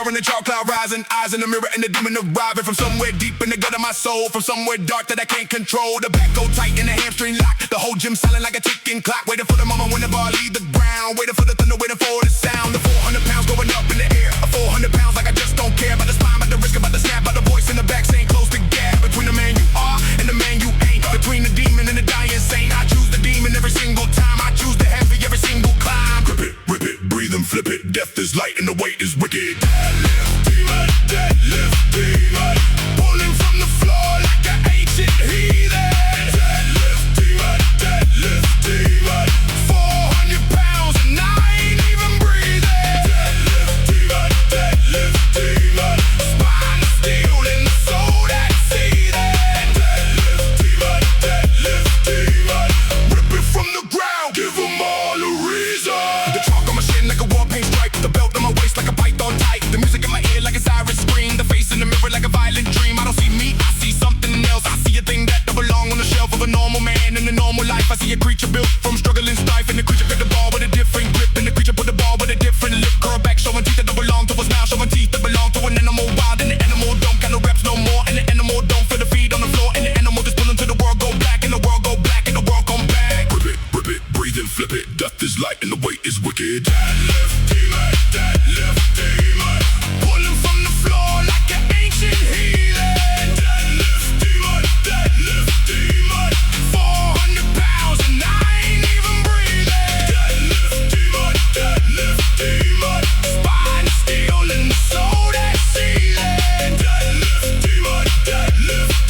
And the chalk cloud rising, eyes in the mirror and the demon arriving from somewhere deep in the gut of my soul, from somewhere dark that I can't control. The back go tight and the hamstring lock, the whole gym silent like a ticking clock. Waiting for the moment when the bar leave the ground, waiting for the thunder, waiting for the sound. The 400 pounds going up in the air, 400 pounds like I just don't care about the spine, about the risk, about the snap, about the voice in the back saying close the gap between the man you are and the man you ain't, between the demon and the dying saint. I choose the demon every single time, I choose the heavy every single climb. Grip it, rip it, breathe and flip it. Death is light and the weight is wicked. Deadlift demon, pulling from the floor like an ancient heathen. Deadlift demon, 400 pounds and I ain't even breathing. Deadlift demon, spine of steel in the soul that's seething. Deadlift demon, rip it from the ground, give them all a reason. The chalk on my shin like a war paint stripe, the belt on my waist like a python tight, the music in my ear like a siren scream, the face in the mirror like a violent dream. I don't see me, I see something else. I see a thing that don't belong on the shelf of a normal man in a normal life. I see a creature built from struggling strife, and the creature grip the ball with a different grip, and the creature put the ball with a different lip. Curl back, showing teeth that don't belong to us now, showing teeth that belong to an animal wild, and the animal don't got no reps no more, and the animal don't feel the feed on the floor, and the animal just pulling to the world go black, and the world go black, and the world come back. Rip it, breathe and flip it. Death is light and the weight is wicked. Deadlift demon, pulling from the floor like an ancient heathen. Deadlift demon, 400 pounds and I ain't even breathing. Deadlift demon, spine of steel in the soul that's seething. Deadlift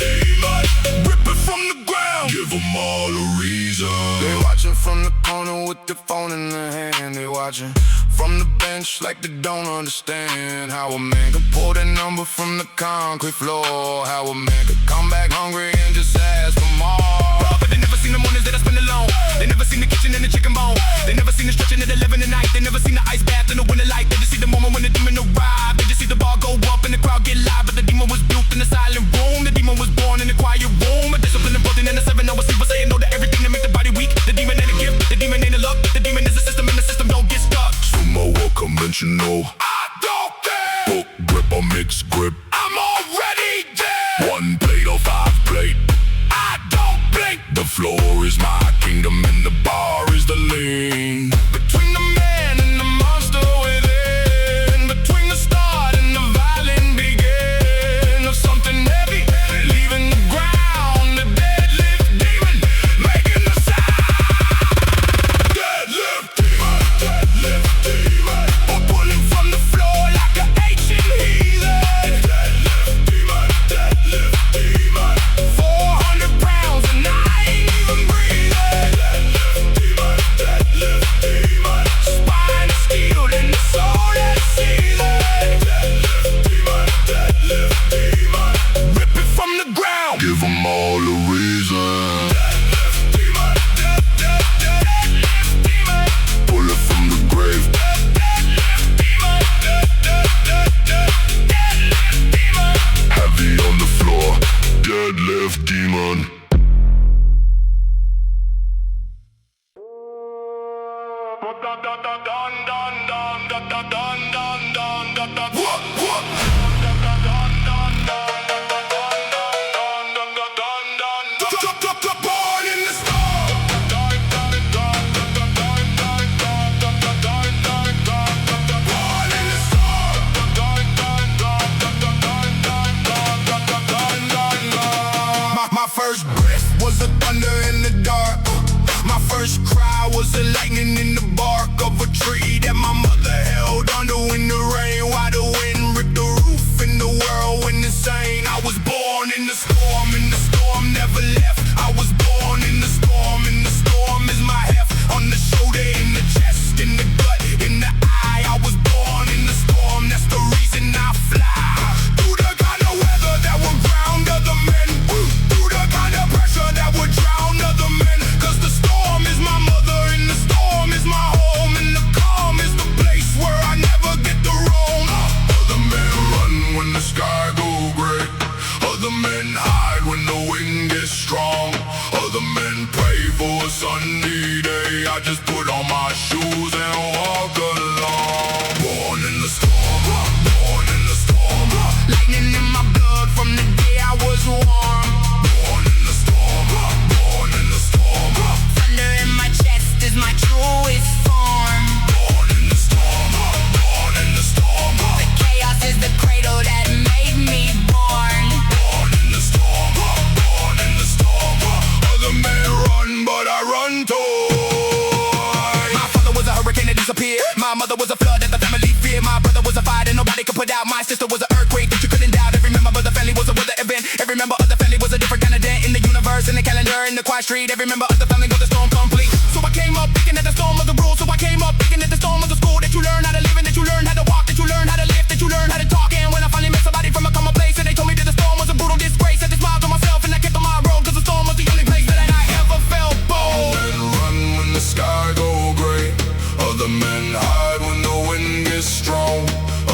demon, rip it from the ground, give them all a reason. They watching from the corner with their phone in their hand. They watching from the bench like they don't understand how a man can pull that number from the concrete floor, how a man could come back hungry and just ask for more. But they never seen the mornings that I spend alone, they never seen the kitchen and the chicken bone, they never seen the stretching at 11 at night, they never seen the ice bath in the winter light. They just see the moment when the demon arrived, they just see the bar go up and the crowd get live. But the demon was built in a silent room, the demon was born in a quiet room, a discipline and broken in a 7-hour sleep, saying no to everything to make the body weak. The demon ain't a gift, the demon ain't a luck, the demon is a system and the system don't get stuck. Sumo or conventional, I don't care. Book grip or mixed grip, I'm already dead. 1 plate or 5 plate, I don't blink. The floor is my kingdom and the bar is the lane. Between the man and the monster within, between the start and the violent begin of something heavy leaving the ground. The deadlift demon making the sound. Deadlift demon, or pulling from the floor like an ancient heathen. Deadlift demon, 400 pounds and I ain't even breathing. Deadlift demon, spine of steel in the soul that's seething. Deadlift demon, rip it from the ground, give them all a reason. Deadlift demon, pull it from the grave. Deadlift demon, heavy on the floor. Deadlift demon. Born in the storm. Born in the storm. My first breath was a thunder in the dark. My first cry was a lightning in the bark of a tree that my mother held under in the rain while the wind ripped the roof and the world went insane. I was born in the storm, and the storm never left. I was born in the storm, and the storm is my heft. On the shoulder, in the chest, in the gut, in the eye. I was born in the storm, that's the reason I fly. Through the kind of weather that will ground out. My sister was an earthquake that you couldn't doubt. Every member of the family was a weather event. Every member of the family was a different kind of dent in the universe, in the calendar, in the quiet street. Every member of the family was a storm complete. So I came up thinking that the storm was the rule. So I came up thinking that the storm was the school, that you learn how to live and that you learn how to walk, that you learn how to live, that you learn how to talk. And when I finally met somebody from a common place, and they told me that the storm was a brutal disgrace, I just smiled to myself and I kept on my road, cause the storm was the only place that I ever felt bold. Men run when the sky go gray. Other men hide when the wind gets strong.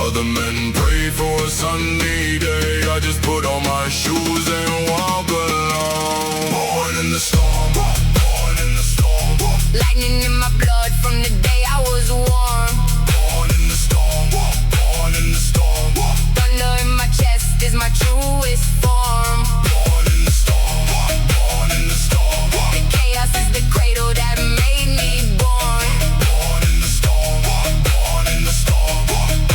Other men pray for a sunny day. I just put on my shoes and walk along. Born in the storm, born in the storm. Lightning in my blood from the day I was warm. Born in the storm, born in the storm. Thunder in my chest is my truest form. Born in the storm, born in the storm. The chaos is the cradle that made me born. Born in the storm, born in the storm.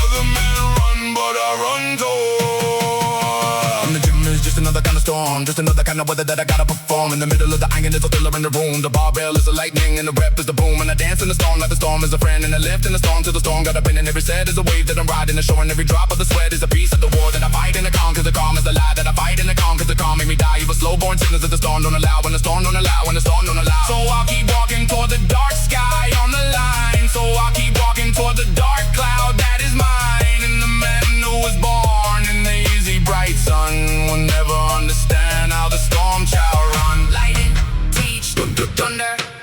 Other men run, but I run toward. And the gym is just another kind of storm, just another kind of weather that I gotta perform. In the middle of the iron is a thriller in the room. The barbell is the lightning and the rep is the boom. And I dance in the storm like the storm is a friend. And I lift in the storm till the storm got up in. And every set is a wave that I'm riding. And showing every drop of the sweat is a piece of the war that I fight in the calm. Cause the calm is the lie that I fight in the calm. Cause the calm make me die. You a slow-born sinners that the storm don't allow. When the storm don't allow, when the storm don't allow. So I'll keep walking toward the dark sky on the line. So I'll keep walking toward the dark cloud that is mine. And the man who was born in the easy bright sun will never understand how the storm shall run. Lightning, teach, thunder,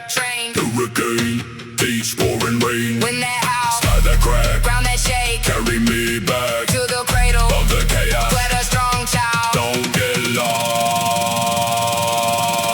train, Hurricane, teach, pouring rain. when that howl, Sky that crack, ground that shake, carry me back to the cradle, of the chaos. where the strong child. Don't get lost.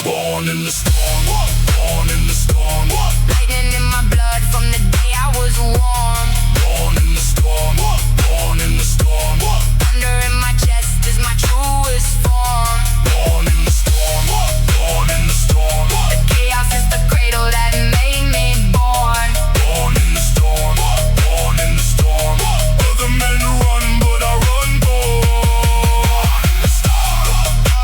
Born in the storm, born in the storm. Lightning in my blood from the day I was warm. Born in the storm, born in the storm. Thunder in my chest is my truest form. Born in the storm, born in the storm. The chaos is the cradle that made me born. Born in the storm, born in the storm. Other men run, but I run born in the storm. Born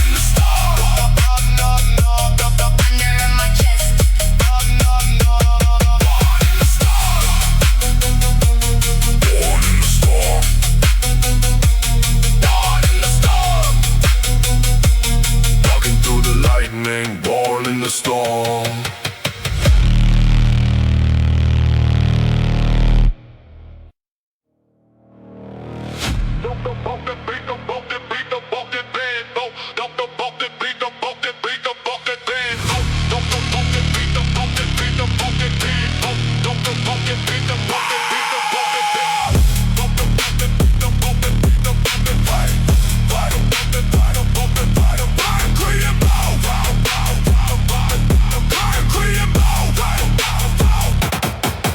in the storm, Thunder in my chest, born in the storm. Born in the storm, born in the storm. Walking through the lightning, born in the storm.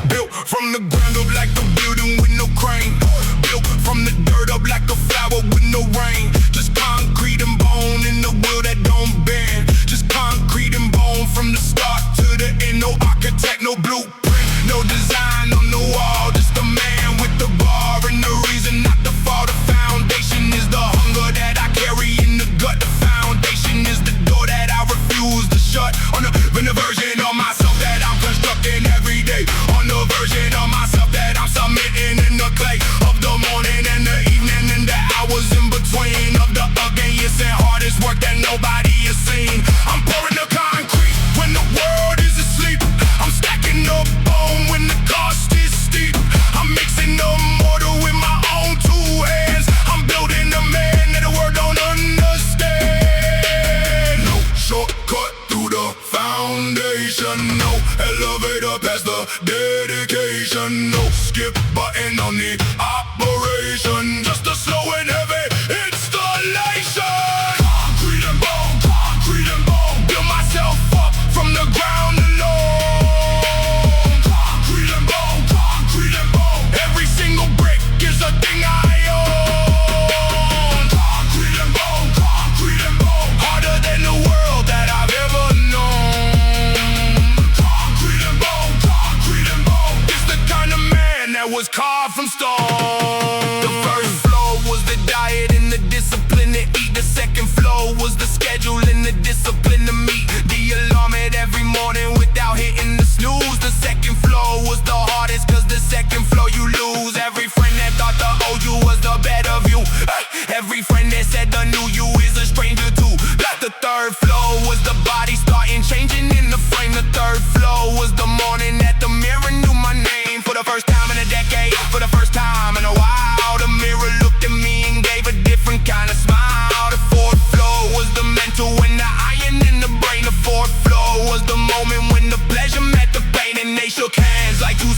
Built from the ground up like a building with no crane. Built from the dirt up like a flower with no rain. Just concrete and bone in the will that don't bend. Just concrete and bone from the start to the end. No architect, no blueprint, no design on the wall. Just a man with the bar and the reason not to fall. The foundation is the hunger that I carry in the gut. The foundation is the door that I refuse to shut. On the version of myself that I'm constructing every day. On the version of myself that I'm submitting in the clay of the morning and the evening and the hours in between of the ugliest and hardest work that nobody has seen. I'm pouring the concrete when the world is asleep. I'm stacking up bone when the cost is steep. I'm mixing the mortar with my own two hands. I'm building a man that the world don't understand. No shortcut through the foundation. No elevator past the dedication. No skip button on the operation. Just a slow and heavy installation. Concrete and bone, concrete and bone. Build myself up from the ground alone. Concrete and bone, concrete and bone. Every single brick is a thing I own. Concrete and bone, concrete and bone. Harder than the world that I've ever known. Concrete and bone, concrete and bone. It's the kind of man that was carved from stone. The first floor was the diet and the discipline to eat. The second floor was the schedule and the discipline to meet. The alarm at every morning without hitting the snooze. The second floor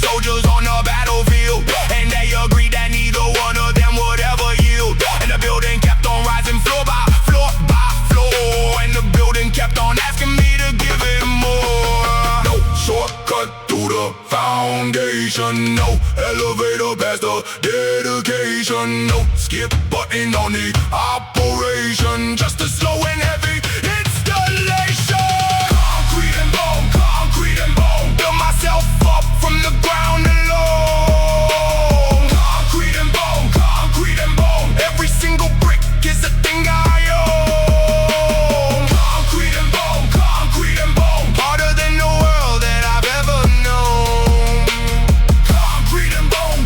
soldiers on the battlefield, and they agreed that neither one of them would ever yield. And the building kept on rising floor by floor by floor, and the building kept on asking me to give it more. No shortcut through the foundation, no elevator past the dedication, no skip button on the operation, just a slow and heavy installation. Concrete and bone, build myself up from the ground alone. Concrete and bone, every single brick is a thing I own. Concrete and bone, harder than the world that I've ever known. Concrete and bone,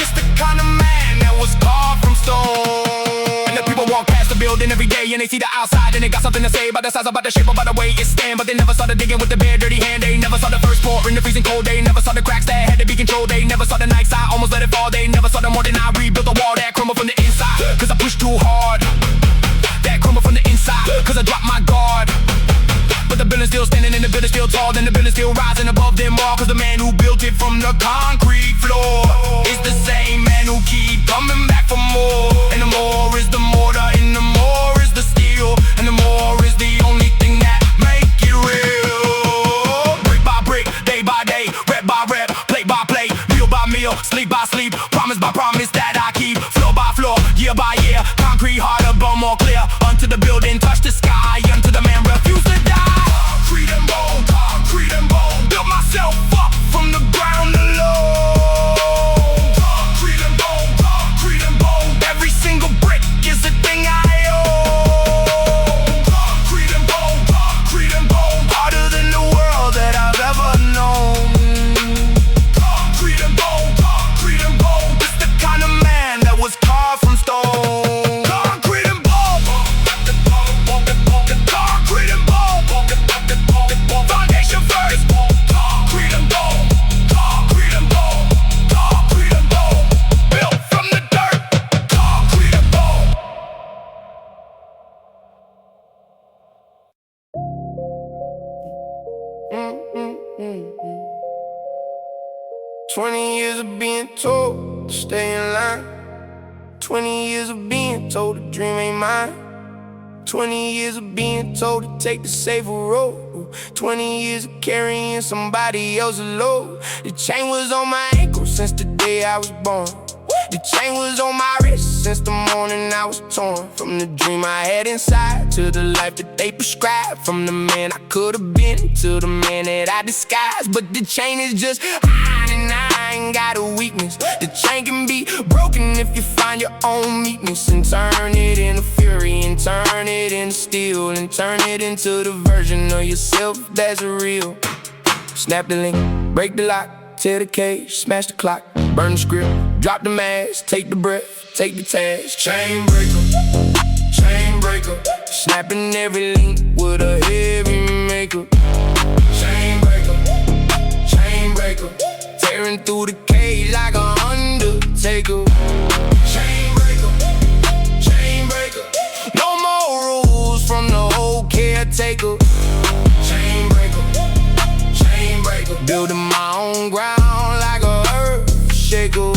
it's the kind of man that was carved from stone. And the people walk past the building every day, and they see the outside, and they got something to say about the size, about the shape, about the way it stand. But they never started digging with the bare, dirty hand. They never saw the first pour in the freezing cold. They never saw the cracks that had to be controlled. They never saw the nights I almost let it fall. They never saw the morning I rebuilt the wall that crumbled from the inside, cause I pushed too hard. That crumbled from the inside, cause I dropped my guard. But the building's still standing, and the building's still tall, and the building's still rising above them all. Cause the man who built it from the concrete floor is the same man who keep coming back for more. And the more is the mortar, and the more is the steel, and the more is the only thing that make it real. Brick by brick, day by day, rep by rep, plate by plate, meal by meal, sleep by sleep, promise by promise that I keep. Floor by floor, year by year, concrete harder but more clear. Until the building touch the sky, until the man refused to die. Concrete and bone, build myself up from the ground alone. Concrete and bone, every single brick is a thing I own. Concrete and bone, harder than the world that I've ever known. Concrete and bone, it's the kind of man that was carved from stone. Concrete and bone, concrete and bone, foundation first. Concrete and bone, built from the dirt. Concrete and bone. 20 years of being told to stay in line. 20 years of being told the dream ain't mine. 20 years of being told to take the safer road. 20 years of carrying somebody else's load. The chain was on my ankle since the day I was born. The chain was on my wrist since the morning I was torn. From the dream I had inside to the life that they prescribed. From the man I could've been to the man that I disguised. But the chain is just mine and I ain't got a weakness. The chain can be broken if you find your own meekness, and turn it into fury, and turn it into steel, and turn it into the version of yourself that's real. Snap the link, break the lock, tear the cage, smash the clock, burn the script, drop the mask, take the breath, take the task. Chain breaker, snapping every link with a heavy maker. Chain breaker, tearing through the cage like a undertaker. Chain breaker, no more rules from the old caretaker. Chain breaker, building my own ground like a earth shaker.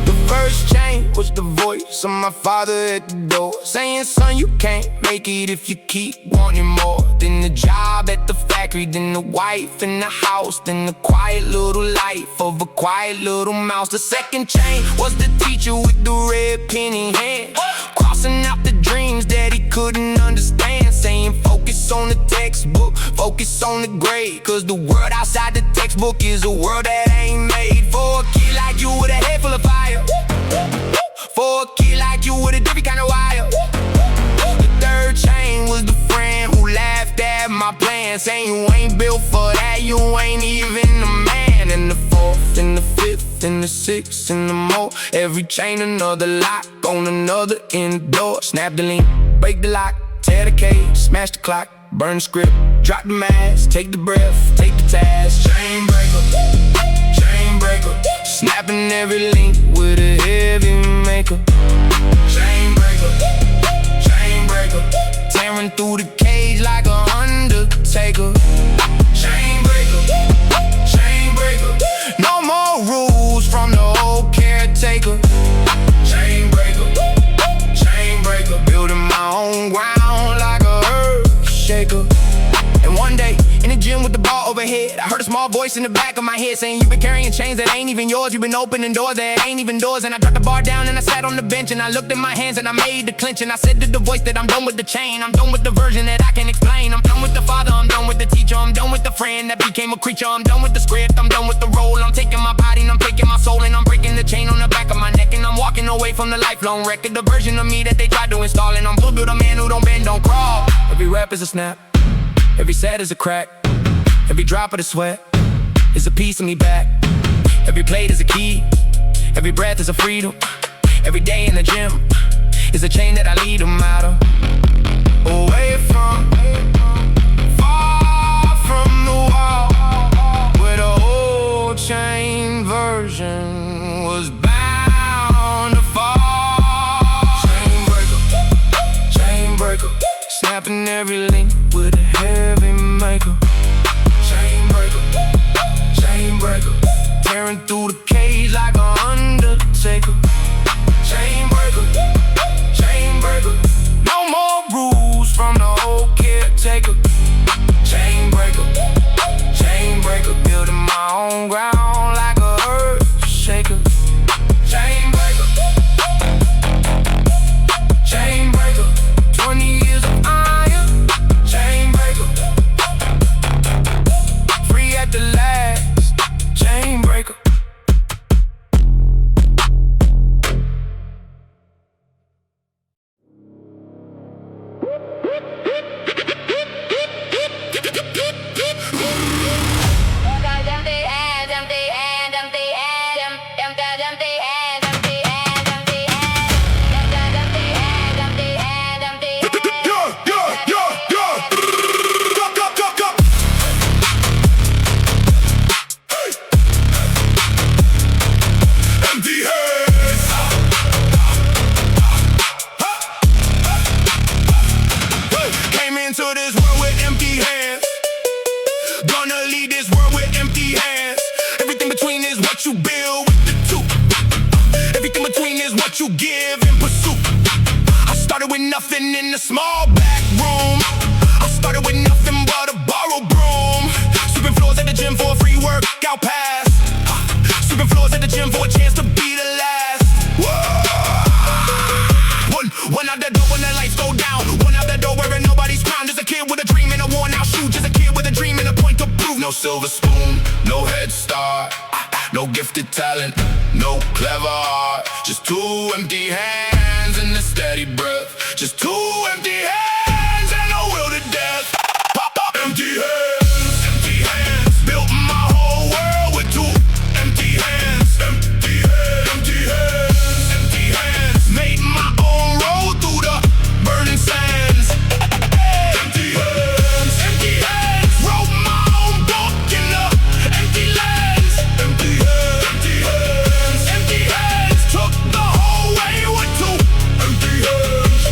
The first chain was the voice of my father at the door, saying, son, you can't make it if you keep wanting more. Then the job at the factory, then the wife in the house, then the quiet little life of a quiet little mouse. The second chain was the teacher with the red pen in hand, crossing out the dreams that he couldn't understand, saying focus on the textbook, focus on the grade, cause the world outside the textbook is a world that ain't made for a kid like you with a head full of fire, for a kid like you with a different kind of wire. The third chain was the friend who laughed at my plan, saying you ain't built for that, you ain't even a man. And the fourth, and the fifth, and the sixth, and the more, every chain another lock on another door. Snap the link, break the lock, tear the cage, smash the clock, burn the script, drop the mask, take the breath, take the task. Chain breaker, snapping every link with a heavy maker. Chain breaker, tearing through the cage like a undertaker. Chain breaker, voice in the back of my head saying, you've been carrying chains that ain't even yours. You've been opening doors that ain't even doors. And I dropped the bar down and I sat on the bench and I looked at my hands and I made the clinch. And I said to the voice that I'm done with the chain. I'm done with the version that I can explain. I'm done with the father, I'm done with the teacher. I'm done with the friend that became a creature. I'm done with the script, I'm done with the role. I'm taking my body and I'm taking my soul. And I'm breaking the chain on the back of my neck. And I'm walking away from the lifelong record. The version of me that they tried to install. And I'm Booger, the man who don't bend, don't crawl. Every rap is a snap, every set is a crack. Every drop of the sweat is a piece of me back. Every plate is a key, every breath is a freedom. Every day in the gym is a chain that I lead them out of. Away from, far from the wall, where the old chain version was bound to fall. Chain breaker, snapping every link with a heavy maker. Chain breaker, tearing through the cage like an undertaker. Chain breaker, no more rules from the old caretaker. Chain breaker, building my own ground like a earth shaker. Chain breaker, 20 years of iron. Chain breaker, free at the last. Chain breaker. Into this world with empty hands, gonna leave this world with empty hands. Everything between is what you build with the two. Everything between is what you give in pursuit. I started with nothing in a small back room. I started with nothing but a borrowed broom. Sweeping floors at the gym for a free workout pass. Sweeping floors at the gym for a chance to be the last. One out the door when the lights go down. One out the door wearing nobody's crown. Just a kid with a dream and a worn out shoe. Just a kid with a dream and a point to prove. No silver spoon, no head start, no gifted talent, no clever art. Just two empty hands and a steady breath. Just two empty hands and a will to death. Empty hands, built my whole world with two empty hands. Empty hands, made my own road through the burning sands. Empty hands, wrote my own book in the empty lands. Empty hands, took the whole way with two empty hands.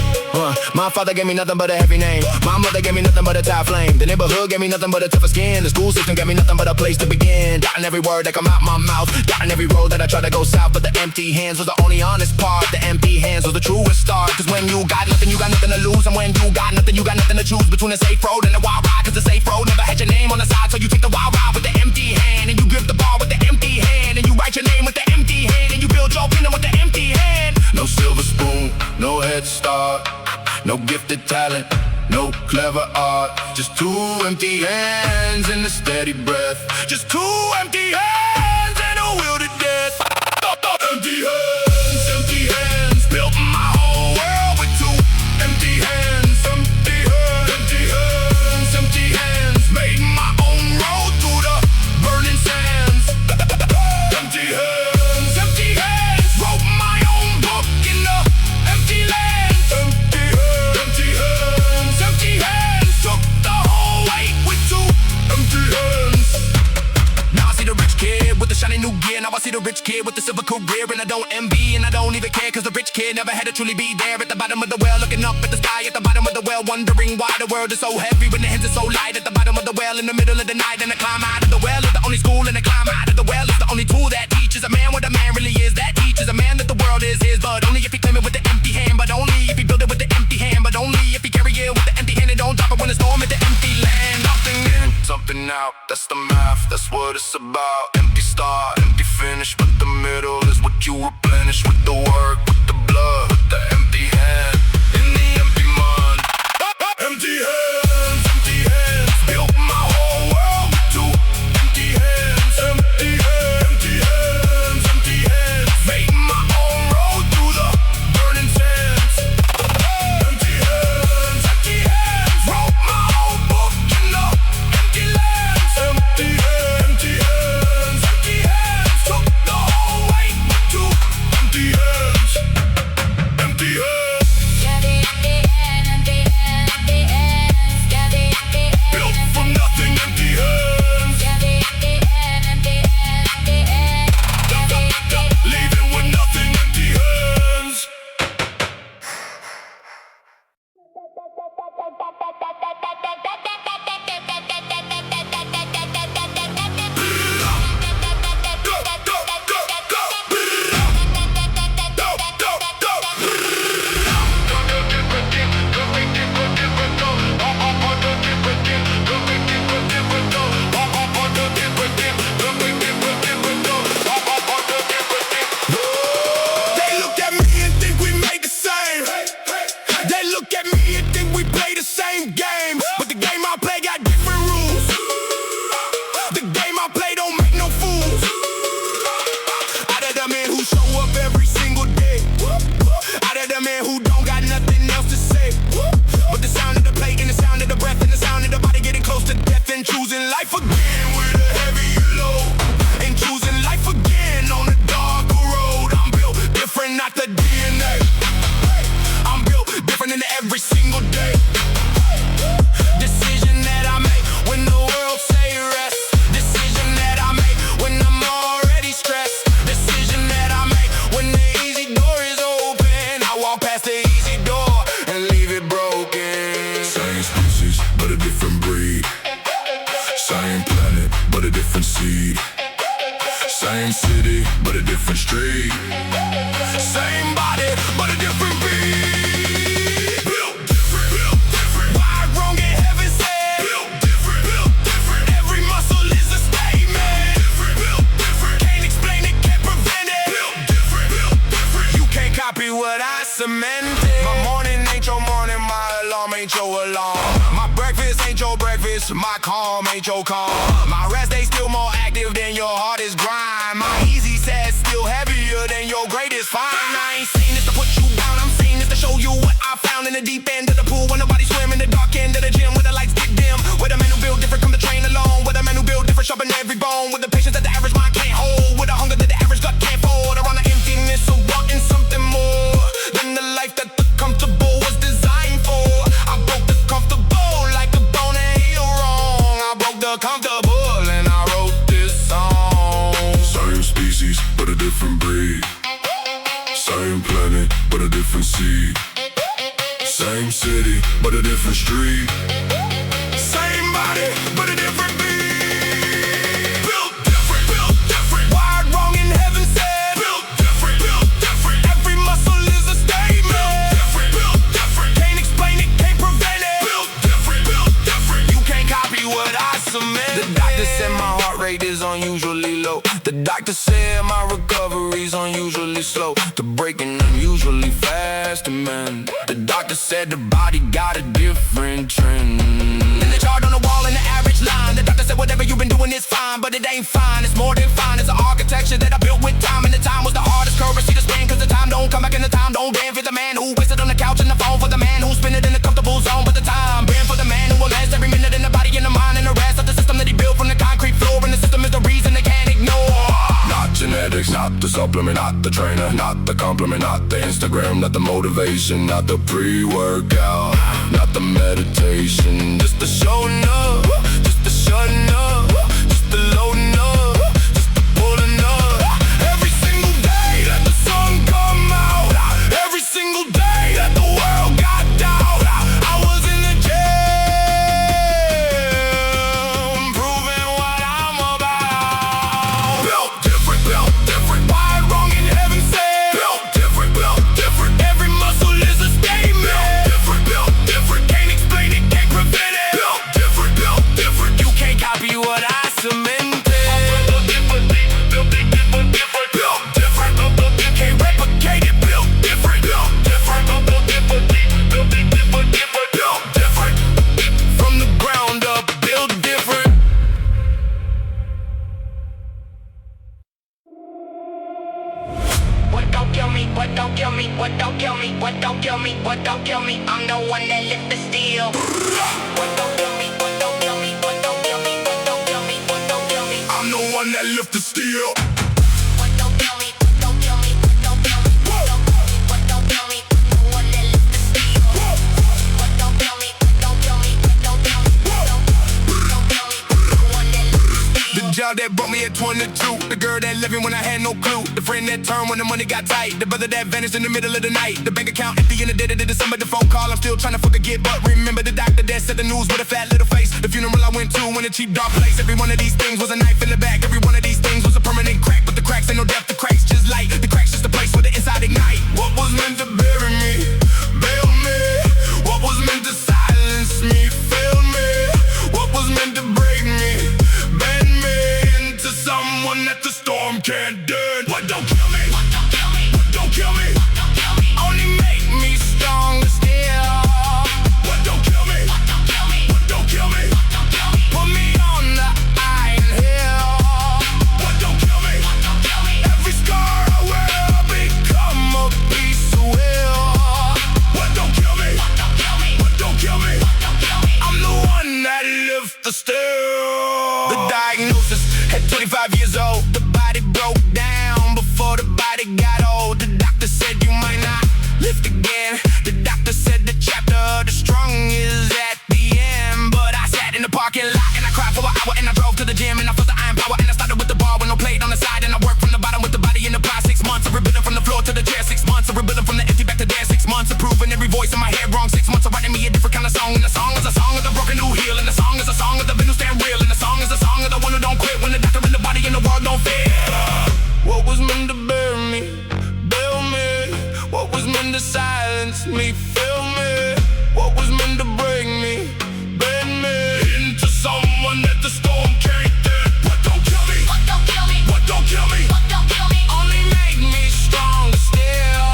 My father gave me nothing but a heavy name. My mother gave me nothing but a tie flame. The neighborhood gave me nothing but a tougher skin. The school system gave me nothing but a place to begin. Dotting every word that come out my mouth, dotting every road that I try to go south. But the empty hands was the only honest part. The empty hands was the truest start. Cause when you got nothing to lose. And when you got nothing to choose between a safe road and a wild ride. Cause the safe road never had your name on the side. So you take the wild ride with the empty hand. And you grip the ball with the empty hand. And you write your name with the empty hand. And you build your kingdom with the empty hand. No silver spoon, no head start, no gifted talent, no clever art. Just two empty hands and a steady breath. Just two empty hands and a will to death. Empty hands, built my whole world with two empty hands. Empty hands, made my own road through the burning sands. Empty hands, wrote my own book in the empty lands. Empty hands, took the whole weight with two empty hands. Now I see the rich kid with the shiny new gear. Now I see the rich kid with the silver career. And I don't envy and I don't even care. Cause the rich kid never had to truly be there. At the bottom of the well, looking up at the sky. At the bottom of the well, wondering why the world is so heavy when the hands are so light. At the bottom of the well, in the middle of the night. And I climb out of the well is the only school. And I climb out of the well is the only tool that teaches a man what a man really is. That teaches a man that the world is his. But only if he claim it with the empty hand. But only if he build it with the empty hand. But only if he carry it with the empty hand. And don't drop it when it's storm at the empty land. Nothing in, something out, that's the math, that's what it's finished, but the middle is what you replenish with the work, with the blood, with the empty hand in the empty mud. Empty hands, empty hands. Built my whole world with two empty hands. Empty hands, empty hands, empty hands. Made my own road through the burning sands. Empty hands, empty hands. Wrote my own book in the empty lands. Empty hands, empty hands, empty hands. Took the whole weight with two empty hands. Empty hands. Built from nothing, empty hands. Leaving with nothing, empty hands. They look at me and think we made the same. They look at me and think we play the same game. But the game I play got different rules. The game I play don't make no fools. Out of the men who show up every single day. Out of the men who don't got nothing else to say. But the sound of the plate and the sound of the breath and the sound of the body getting close to death and choosing life again with a heavier load. And choosing life again on a darker road. I'm built different, not the DNA. I'm built different in every single day. Decision that I make when the world say rest. Decision that I make when I'm already stressed. Decision that I make when the easy door is open. I walk past the easy door and leave it broken. Same species, but a different breed. Same planet, but a different seed. Same city, but a different street. Same body, but a different beat. Built different, built different. Wide, wrong, and heaven said. Built different, built different. Every muscle is a statement. Different, built different. Can't explain it, can't prevent it. Built different, built different. You can't copy what I cemented. My morning ain't your morning, my alarm ain't your alarm. My breakfast ain't your breakfast, my calm ain't your calm. My rest day still more active than your hardest grind. My easy set still heavier than your greatest find. I ain't saying this to put you down, I'm saying this to show you what I found in the deep end of the pool. When nobody swim in the dark end of the gym, where the lights get dim. Where the man who build different come to train alone. Where the man who build different sharpen every bone. With the patience that the average mind can't hold. With the hunger that the average gut can't fold. Around the emptiness of wanting something more than the life that the comfortable was designed for. I broke the comfortable like a bone and heal wrong. I broke the comfortable and I wrote this song. Same species, but a different breed. Same planet, but a different seed. Same city, but a different street. Same body, but a different beat. Built different, built different. Wired wrong in heaven said. Built different, built different. Every muscle is a statement. Built different. Can't explain it, can't prevent it. Built different, built different. You can't copy what I submit. The doctor said my heart rate is unusually low. The doctor said my recovery's unusually slow. The breaking unusually fast, man. The doctor said the body got a different trend. And the chart on the wall in the average line. The doctor said whatever you've been doing is fine, but it ain't fine. It's more than fine. It's an architecture that I built with time, and the time was the hardest currency to spend. Cause the time don't come back and the time don't bend. For the man who wasted on the couch and the phone. For the man who spent it in the comfortable zone. But the time been for the man who will last every minute in the body and the mind and the rest of the system that he built from the concrete floor. And the system is the reason they can't ignore. Not genetics, not the supplement, not the trainer, not the compliment, not the Instagram, not the motivation, not the pre-workout, not the meditation. Just the showing up, just the shutting up, just the loading up, just the pulling up. Every single day that the sun come out, every single day that the world got doubt, I was in the gym, proving what I'm about. Built different, wired wrong in heaven said. Built different, every muscle is a statement. Built different, can't explain it, can't prevent it. Built different, you can't copy what I cement. kill me, what don't kill me, what don't kill me, what don't kill me, what don't kill me. I'm the one that lift the steel. What don't kill me, what don't kill me, what don't kill me, what don't kill me, what don't kill me. I'm the one that lift the steel. What don't kill me, what don't kill me, what don't kill me, what don't kill me, what don't kill me. The one that lift the steel. What don't kill me, what don't kill me, what don't kill me, what don't kill me. The one that lift the steel. The job that brought me at 22. The girl that living when I had no clue. The friend that turned when the money got tight. The brother that vanished in the middle of the night. The bank account empty in the dead of the December. The phone call I'm still trying to forget. But remember the doctor that said the news with a fat little face. The funeral I went to in a cheap dark place. Every one of these things was a knife in the back. Every one of these things was a permanent crack. But the cracks ain't no depth. The cracks just light. The cracks just a place where the inside ignite. What was meant to bury me, bail me. What was meant to silence me, fail me. What was meant to break me, bend me into someone that the storm can't dent. What don't kill me, what don't kill me, what don't kill me, what don't kill me. Only make me stronger still. What don't kill me, what don't kill me, what don't kill me, what don't kill me. Put me on the iron hill. What don't kill me, what don't kill me. Every scar I wear become a piece of will. What don't kill me, What don't kill me, what don't kill me. what don't kill me. I'm the one that lift the still. The diagnosis at 25 years old. The body broke down before the body got old. The doctor said you might not lift again. The doctor said the chapter of the strong is at the end. But I sat in the parking lot and I cried for an hour. And I drove to the gym and I felt the iron power. And I started with the bar with no plate on the side. And I worked from the bottom with the body in the pie. 6 months of rebuilding from the floor to the chair. 6 months of rebuilding from the empty back to there. 6 months of proving every voice in my head wrong. 6 months of writing me a different kind of song. And the song is a song of the broken new heel. And the song is a song of the men who stand real. And the song is a song of the one who don't quit when the doctor in the body in the world don't fit. What was meant to bury me, bail me. What was meant to silence me, fill me. What was meant to break me, bend me Into someone that the storm can't dent. What don't kill me, What don't kill me, what don't kill me. what don't kill me. only make me stronger still.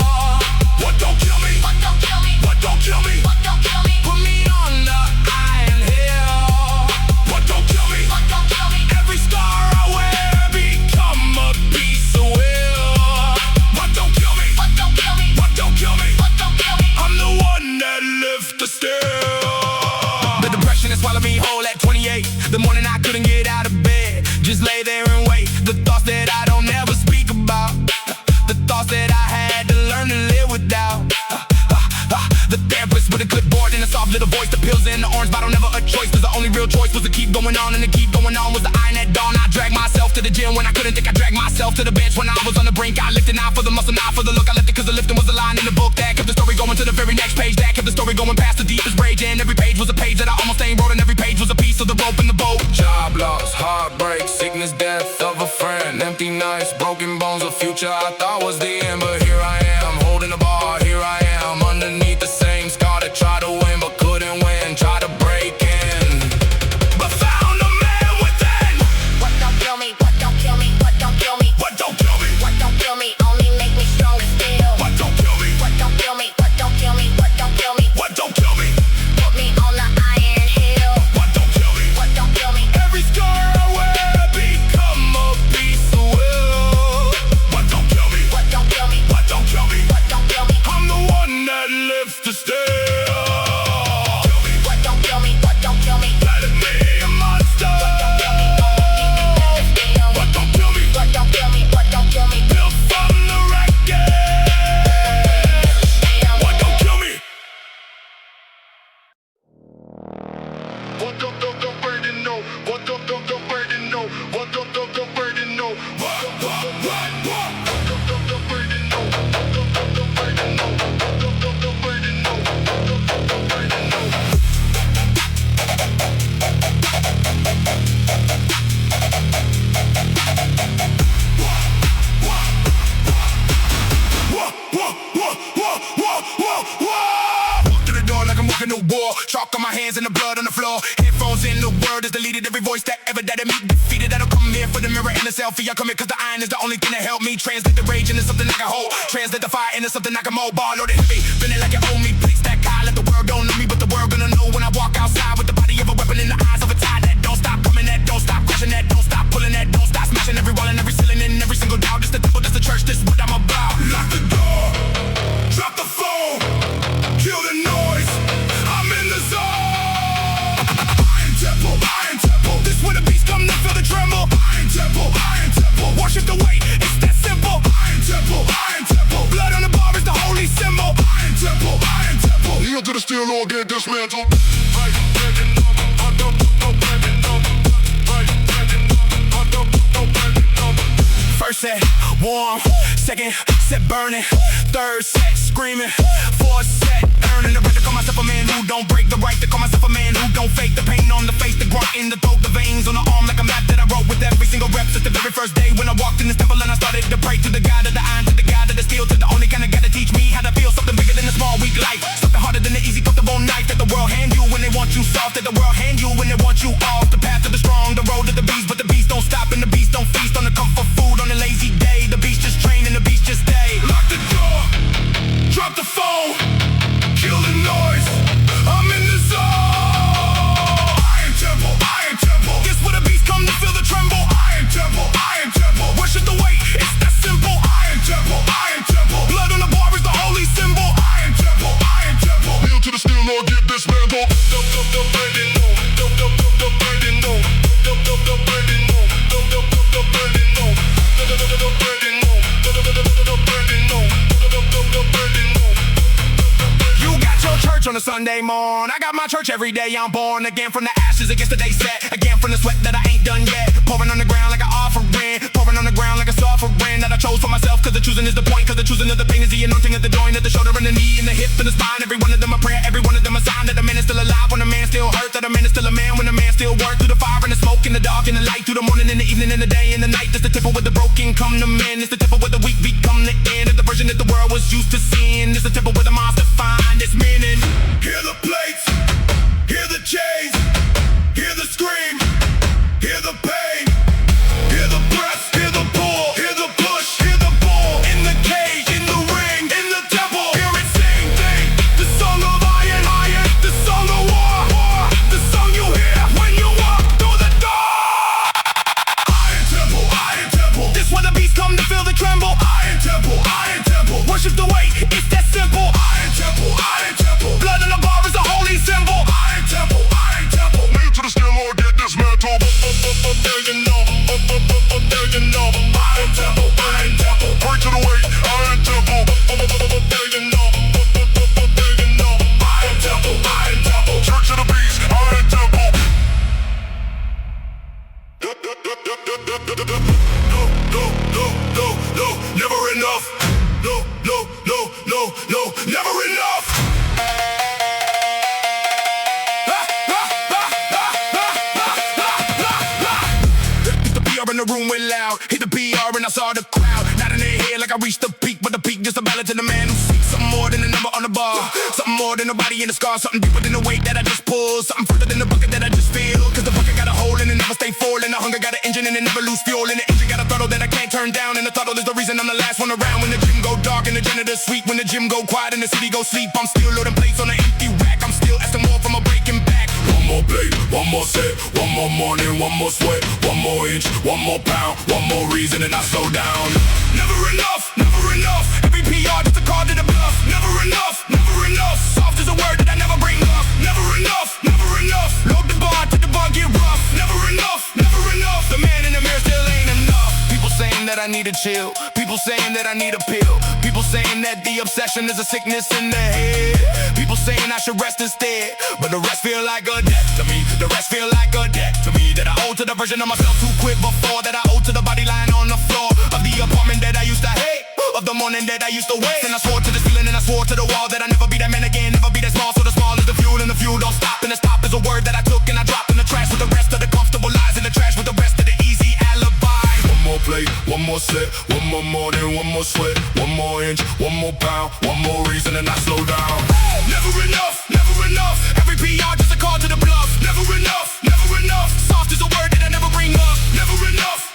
What don't kill me, What don't kill me, what don't kill me. what don't kill me. Put me on the iron hill. What don't kill me, What don't kill me. Every scar I wear become a piece of will. what don't kill me, What don't kill me, what don't kill me. what don't kill me. I'm the one that lift the still. The depression that swallowed me whole at 28. The morning I couldn't get out of bed. Just lay there and wait. The thoughts that I don't ever speak about. The thoughts that I had to learn to live without. The therapist with a clipboard and a soft little voice. The pills in the orange bottle, never a choice. Cause the only real choice was to keep going on. And to keep going on was the iron at dawn. I dragged myself to the gym when I couldn't think. I dragged myself to the bench when I was on the brink. I lifted not for the muscle, not for the look. I lifted cause the lifting was the line in the book. That kept the story going to the very next page. That kept the story going past the deepest rage. And every page was a page that I almost ain't wrote. And every page was a piece of the rope in the boat. Job loss, heartbreak, sickness, death of a friend. Empty nights, broken bones, a future I thought was the end. But here I am, holding the bar. Here I am, underneath the same scar that tried to win but couldn't win. Tried to break in, but found a man within. What don't kill me, what don't kill me, what don't kill me. What don't kill me, What don't kill me, only make me stronger still. what don't kill me, What don't kill me, what don't kill me, what don't kill me. what don't kill me. Put me on the iron hill. What don't kill me, What don't kill me. Every scar I wear become a piece of will. what don't kill me, What don't kill me, what don't kill me. what don't kill me. I'm the one that lifts the still. What don't kill me, what don't kill me. Let me a monster. What don't kill me, What don't kill me, what don't kill me. built from the wreckage. What don't kill me. What don't burden no. What don't burden no. What don't burden no. What don't burden no. What don't burden no. What don't burden no. What don't burden no. Walk through the door like I'm walking a war. Chalk on my hands and the blood on the floor. Headphones in, the world is deleted. Every voice that ever doubted me defeated. I don't come here for the mirror and the selfie. I come here cause the iron is the only thing that helped me. Translate the rage into something I can hold. Translate the fire into something I can mold. Bar loaded heavy, feeling like it owe me. Please stack high, let the world don't know me, but the world gonna know when I walk outside with the body of a weapon in the eyes of a tide that don't stop coming, that don't stop crashing, that don't stop pulling, that don't stop smashing every wall and every ceiling and every single doubt. This the temple, this the church, this is what I'm about. Lock the door. still all get dismantled. First set, warm. Second set, burning. Third set, screaming. Fourth set, earning the right to call myself a man who don't break. The right to call myself a man who don't fake. The pain on the face, the grunt in the throat, the veins on the arm like a map that I wrote with every single rep since the very first day when I walked in this temple and I started to pray to the God of the iron, to the God of the steel, to the only kind of God to teach me how to feel something bigger than a small weak life, something harder than the easy comfortable knife that the world hand you when they want you soft, that the world hand you when they want you off the path of the strong, the road to the beast, but the beast don't stop and the beast don't feast on the comfort food on a lazy day. The beast just train and the beast just stay. Lock the door, drop the phone, kill the noise. I'm in the zone. Iron temple. This where the beast come to feel the tremble. Iron temple. Worship the weight, it's that simple. Iron temple. Blood on the bar is the holy symbol. Iron temple. Kneel to the steel or get dismantled. You got your church on a Sunday morn. I got my church every day. I'm born again from the ashes against the day set. Again from the sweat that I ain't done yet. Pouring on the ground like an offering. Pouring on the ground like a suffering that I chose for myself. Cause the choosing is the point. Cause the choosing of the pain is the anointing of the joint, of the shoulder and the knee and the hip and the spine. Every one of them a prayer. Every one of them a sign that a man is still alive when a man still hurt. That a man is still a man when a man still work. Through the fire and the smoke and the dark and the light. Through the morning and the evening and the day and the night. That's the temple where the broken come to men. It's the temple where the weak become the end. It's the version that the world was used to seeing. It's the temple where the monster find its meaning. Hear the plates, hear the chains, hear the scream, hear the pain, hear the breath, hear the pull, hear the push, hear the bull. In the cage, in the ring, in the temple, hear it sing, the song of iron, the song of war, the song you hear when you walk through the door. Iron temple, This where the beast come to feel the tremble. iron temple. Worship the weight, it's that simple. Iron temple. Blood on the bar is the holy symbol. Iron temple. Kneel to the steel or get dismantled. There you know. Iron temple. Break to the weight. Iron temple. There you know. Iron temple. Church of the beast. Iron temple. No, never enough. No, never enough. Hit the PR in the room went loud. Hit the PR and I saw the crowd. Not in their head like I reached the peak, but the peak just a ballad to the man who seeks something more than a number on the bar. Something more than a body in the scar. Something deeper than the weight that I just pulled. Something further than the bucket that I just filled. Cause the bucket got a hole and it never stay full. And the hunger got an engine and it never lose fuel. And the engine got a throttle that I can't turn down. And the throttle is the reason I'm the last one around. When the gym go dark and the janitor's sweet. When the gym go quiet and the city go sleep. I'm still loading plates on an empty rack. I'm still asking more from a breaking back. One more plate, one more set, one more morning, one more sweat, one more inch, one more pound, one more reason and I slow down. Never enough. Every PR just a call to the bluff. Never enough. Soft is a word that I never bring up. Never enough. Load the bar till the bar get rough. Never enough. The man in the mirror still ain't enough. People saying that I need to chill. People saying that I need a pill. People saying that the obsession is a sickness in the head. People saying I should rest instead. But the rest feel like a debt to me. The rest feel like a debt to me. That I owe to the version of myself who quit before. That I owe to the body lying on the floor of the apartment that I used to hate. Of the morning that I used to wait. And I swore to the ceiling and I swore to the wall that I never be that man again, never be that small. So the small is the fuel and the fuel don't stop. And the stop is a word that I took and I dropped in the trash with the rest of the comfortable lies in the trash with the rest of the easy alibi. One more plate, one more set, one more morning, one more sweat, one more inch, one more pound, one more reason and I slow down. Never enough. Every PR just a call to the bluff. Never enough. Soft is a word that I never bring up. Never enough.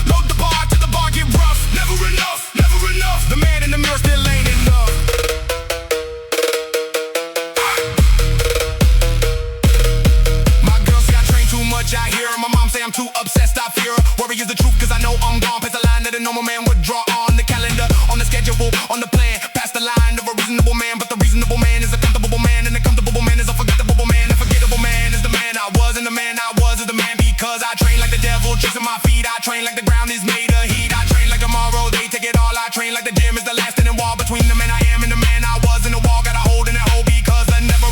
Load the bar till the bar get rough. Never enough. The man in the mirror still ain't enough. My girl say I train too much, I hear her. My mom say I'm too obsessed, I fear her. Worry is the truth cause I know I'm gone. Past the line that a normal man would draw on the calendar, on the schedule, on the plan. Past the line of a reasonable man, but the reasonable man is a comfortable man. And the comfortable man is a forgettable man. The forgettable man is the man I was, and the man I was is the man because I train like the devil, chasing my feet. I train like the ground is made of heat. I train like tomorrow, they take it all. I train like the gym is the last standing wall between the man I am and the man I was. And the wall got a hold in that hole because I never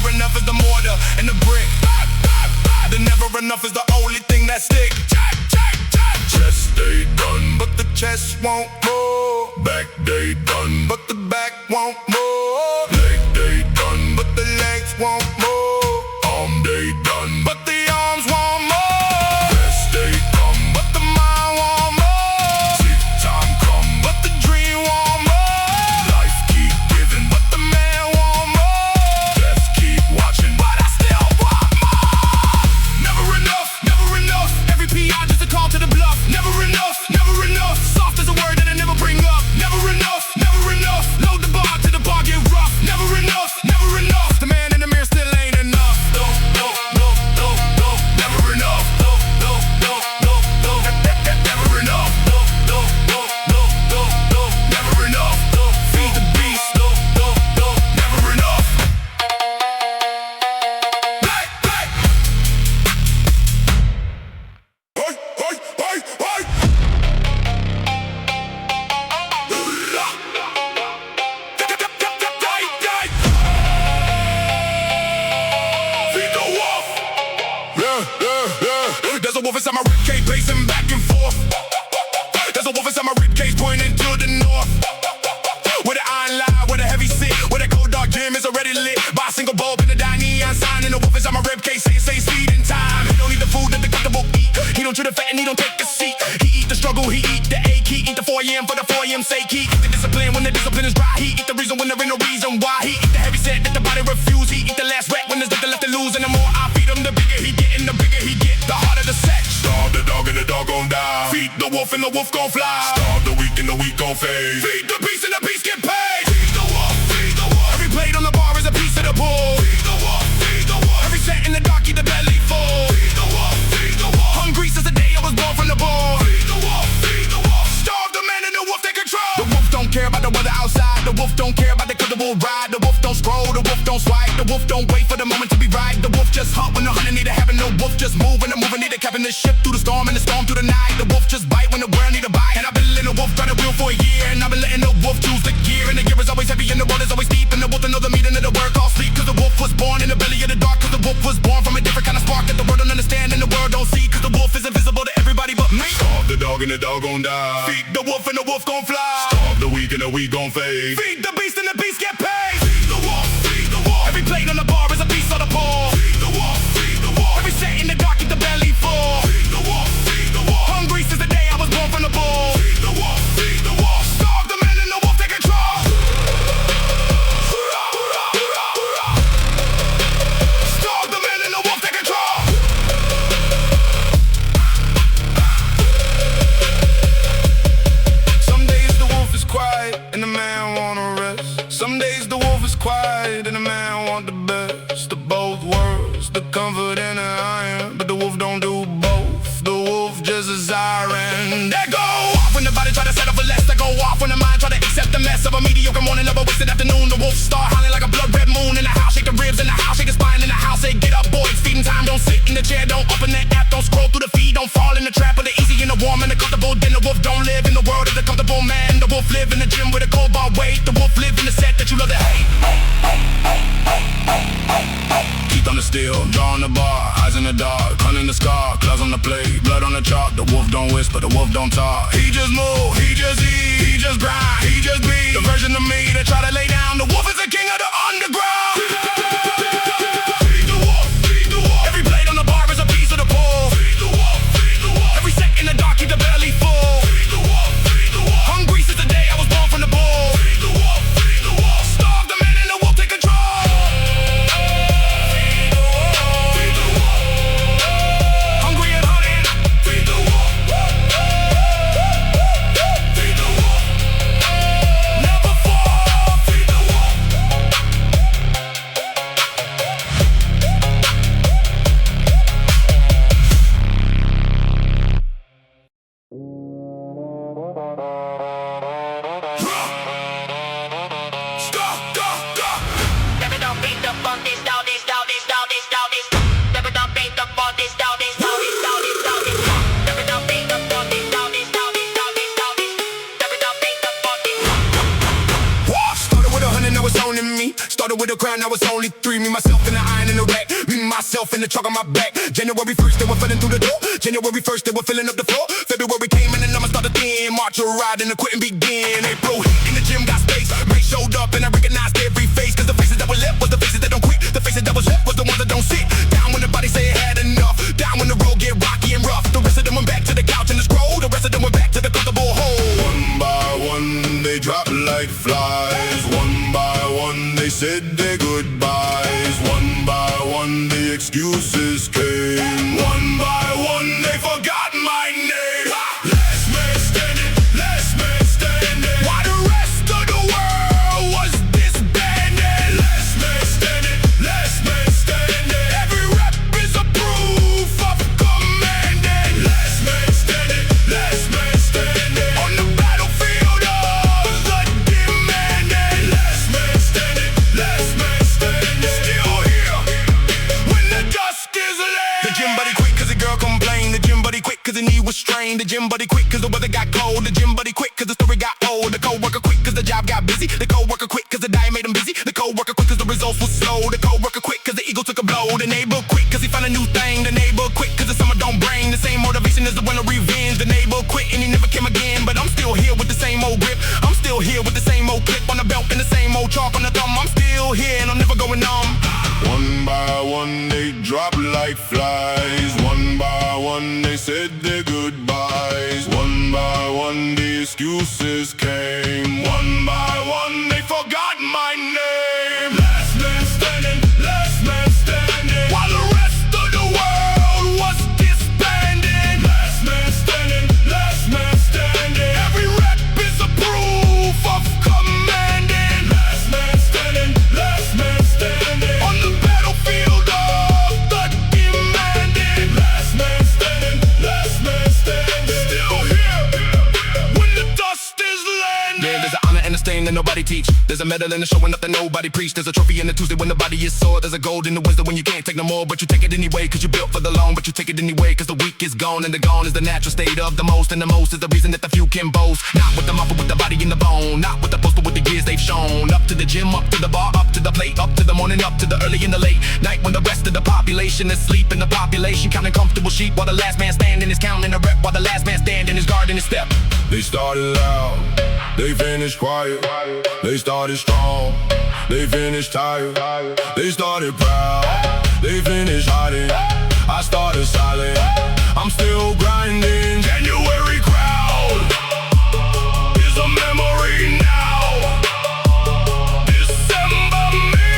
want more. Back day done, but the back want more. Leg day done, but the legs want more. Arm day done, but the arms want more. Rest day come, but the mind want more. Sleep time come, but the dream want more. Life keep giving, but the man want more. Death keep watching, but I still want more. Never enough, never enough. Every PI just a call to the bluff. Never enough, never enough. Soft is a word that I never bring up. Never enough, never enough. Load the bar till the bar get rough. Never enough, never enough. The man in the mirror still ain't enough. No, no, no, no, no. Never enough. No, no, no, no, no. Never enough. No, no, no, no, no, no. Never enough. No. Feed the beast. No, no, no. Never enough. Black, black. Hey, hey, hey, hey. There's a wolf inside my ribcage pacing back and forth. There's a wolf inside my ribcage pointing to the north. Where the iron lie, where the heavy sit, where the cold dark gym is already lit by a single bulb in the neon sign. And the wolf inside my ribcage say speed in time. He don't eat the food that the comfortable eat. He don't chew the fat and he don't take a seat. He eat the struggle, he eat the ache. He eat the 4 a.m. for the 4 a.m. sake. He eat the discipline when the discipline is dry. He eat the reason when there ain't no reason why. He eat the heavy set that the body refuse. He eat the last rat when there's nothing left to lose. And the more I feed him, the bigger he get, and the bigger he get, the harder the set. Starve the dog and the dog gon' die. Feed the wolf and the wolf gon' fly. Starve the weak and the weak gon' fade. Feed the beast and the beast get paid. Feed the wolf, feed the wolf. Every plate on the bar is a piece of the bull. Feed the wolf, feed the wolf. Every set in the dark keep the belly full. Feed the wolf, feed the wolf. Hungry since the day I was born from the bull. Feed the wolf, feed the wolf. Starve the man and the wolf take control. The wolf don't care about the weather outside. The wolf don't care about the comfortable ride. The wolf don't scroll, the wolf don't swipe. The wolf don't wait for the moment to be right. The wolf just hunt when the hunter need to happen. The wolf just move when the mover need to cabin the ship through the storm and the storm through the night. The wolf just bite when the world need to bite. And I've been letting the wolf try the wheel for a year. And I've been letting the wolf choose the gear. And the gear is always heavy and the road is always steep. And the wolf don't know the meaning of the word called sleep. Cause the wolf was born in the belly of the dark. Cause the wolf was born from a different kind of spark that the world don't understand and the world don't see. Cause the wolf is invisible to everybody but me. Starve the dog and the dog gon' die. Feed the wolf and the wolf gon' fly. Starve the weak and the weak gon' fade. Feed the beast and the beast get paid. Feed the wolf, feed the wolf. Every plate on the bar is a piece of the ball. Feed the wolf, feed the wolf. Every set in the dark keep the belly full. Feed the wolf, feed the wolf. Hungry since the day I was born from the bull. Feed the wolf, feed the wolf. Starve the man and the wolf take control. Starve the man and the wolf take control. Some days the wolf is quiet and the man wanna rest. Some days the wolf is quiet and the man want the best of both worlds, the comfort and the iron. But the wolf don't do both. The wolf just a siren. That go off when the body try to settle for less. That go off when the mind try to accept the mess of a mediocre morning of a wasted afternoon. The wolf start howling like a blood red moon. In the house shake the ribs, in the house shake the spine. In the house say get up boy, it's feeding time. Don't sit in the chair, don't open that app. Don't scroll through the feed, don't fall in the trap of the easy and the warm and the comfortable. Then the wolf don't live in the world of the comfortable man. The wolf live in the gym with a cold bar weight. The wolf live in the set that you love to hate. Teeth on the steel, jaw on the bar, eyes in the dark, gun in the scar, claws on the plate, blood on the chalk. The wolf don't whisper, the wolf don't talk. He just move, he just eat, he just grind, he just be the version of me that try to lay down. The wolf is the king of the underground. Feed the wolf, feed the wolf. Every blade on the bar is a piece of the bull. Feed the wolf, feed the wolf. Every set in the dark keep the belly full. Feed the wolf, feed the wolf. Hungry since the day I was born from the bull. Feed the wolf, feed the wolf. Starve the man and the wolf take control. Hungry and hunting. Feed the wolf. Feed the started with a crown, now it's only three. Me, myself, and the iron in the rack. Me, myself, and the truck on my back. January 1st, they were filling through the door. January 1st, they were filling up the floor. February came and the numbers started thin. March arrived and the quitting began. April hit in the gym got space. May showed up and I recognized every face. Cause the faces that were left was the faces that don't quit. The faces that was left was the ones that don't sit down when the body say it had enough. Down when the road get rocky and rough. The rest of them went back to the couch and the scroll. The rest of them went back to the comfortable hole. One by one, they dropped like flies. One by one, they said their goodbyes. One by one, the excuses came. One by one, they forgot my name. Last man standing, last man standing. While the rest of the world was disbanded. Last man standing, last man standing. Every rep is a proof of commanding. Last man standing, last man standing. On the battlefield of the demanding. Last man standing, last man standing. Still here when the dust is laid. The gym buddy quit cause the girl complained. The gym buddy quit cause the knee was strained. The gym buddy quit cause the weather got cold. The gym buddy quit cause the story got old. The co-worker quit cause the job got busy. The co-worker quit cause the diet made him busy. The co-worker quit cause the results were slow. The co-worker quit cause the ego took a blow. The neighbor quit cause he found a new thing. The neighbor quit cause the summer don't bring the same motivation as the one of revenge. The neighbor quit and he never came again. But I'm still here with the same old grip. I'm still here with the same old clip on the belt and the same old chalk on the thumb. I'm still here and I'm never going numb. One by one, they dropped like flies. One by one, they said their goodbyes. One by one, the excuses came. One by one, they forgot my name. Last man standing, last man standing. While the rest of the world was disbanded. Last man standing, last man standing. Every rep is a proof of commanding. Last man standing, last man standing. On the battlefield of the demanding. Last man standing, last man standing. Still here when the dust is landing. Yeah, there's an honor and a stain that nobody teach. There's a medal and a showing up that nobody preach. There's a trophy in the Tuesday when the body is sore. There's a gold in the wisdom when you can't take no more. But you take it anyway cause you built for the long. But you take it anyway cause the weak is gone. And the gone is the natural state of the most. And the most is the reason that the few can boast. Not with the muscle, with the body in the bone. Not with the post, but with the years they've shown. Up to the gym, up to the bar, up to the plate. Up to the morning, up to the early and the late night. When the rest of the population is sleeping. The population counting comfortable sheep. While the last man standing is counting a rep. While the last man standing is guarding his step. They started loud, they finished quiet. They started strong, they finished tired. They started proud, they finished hiding. I started silent, I'm still grinding. January crowd is a memory now. December me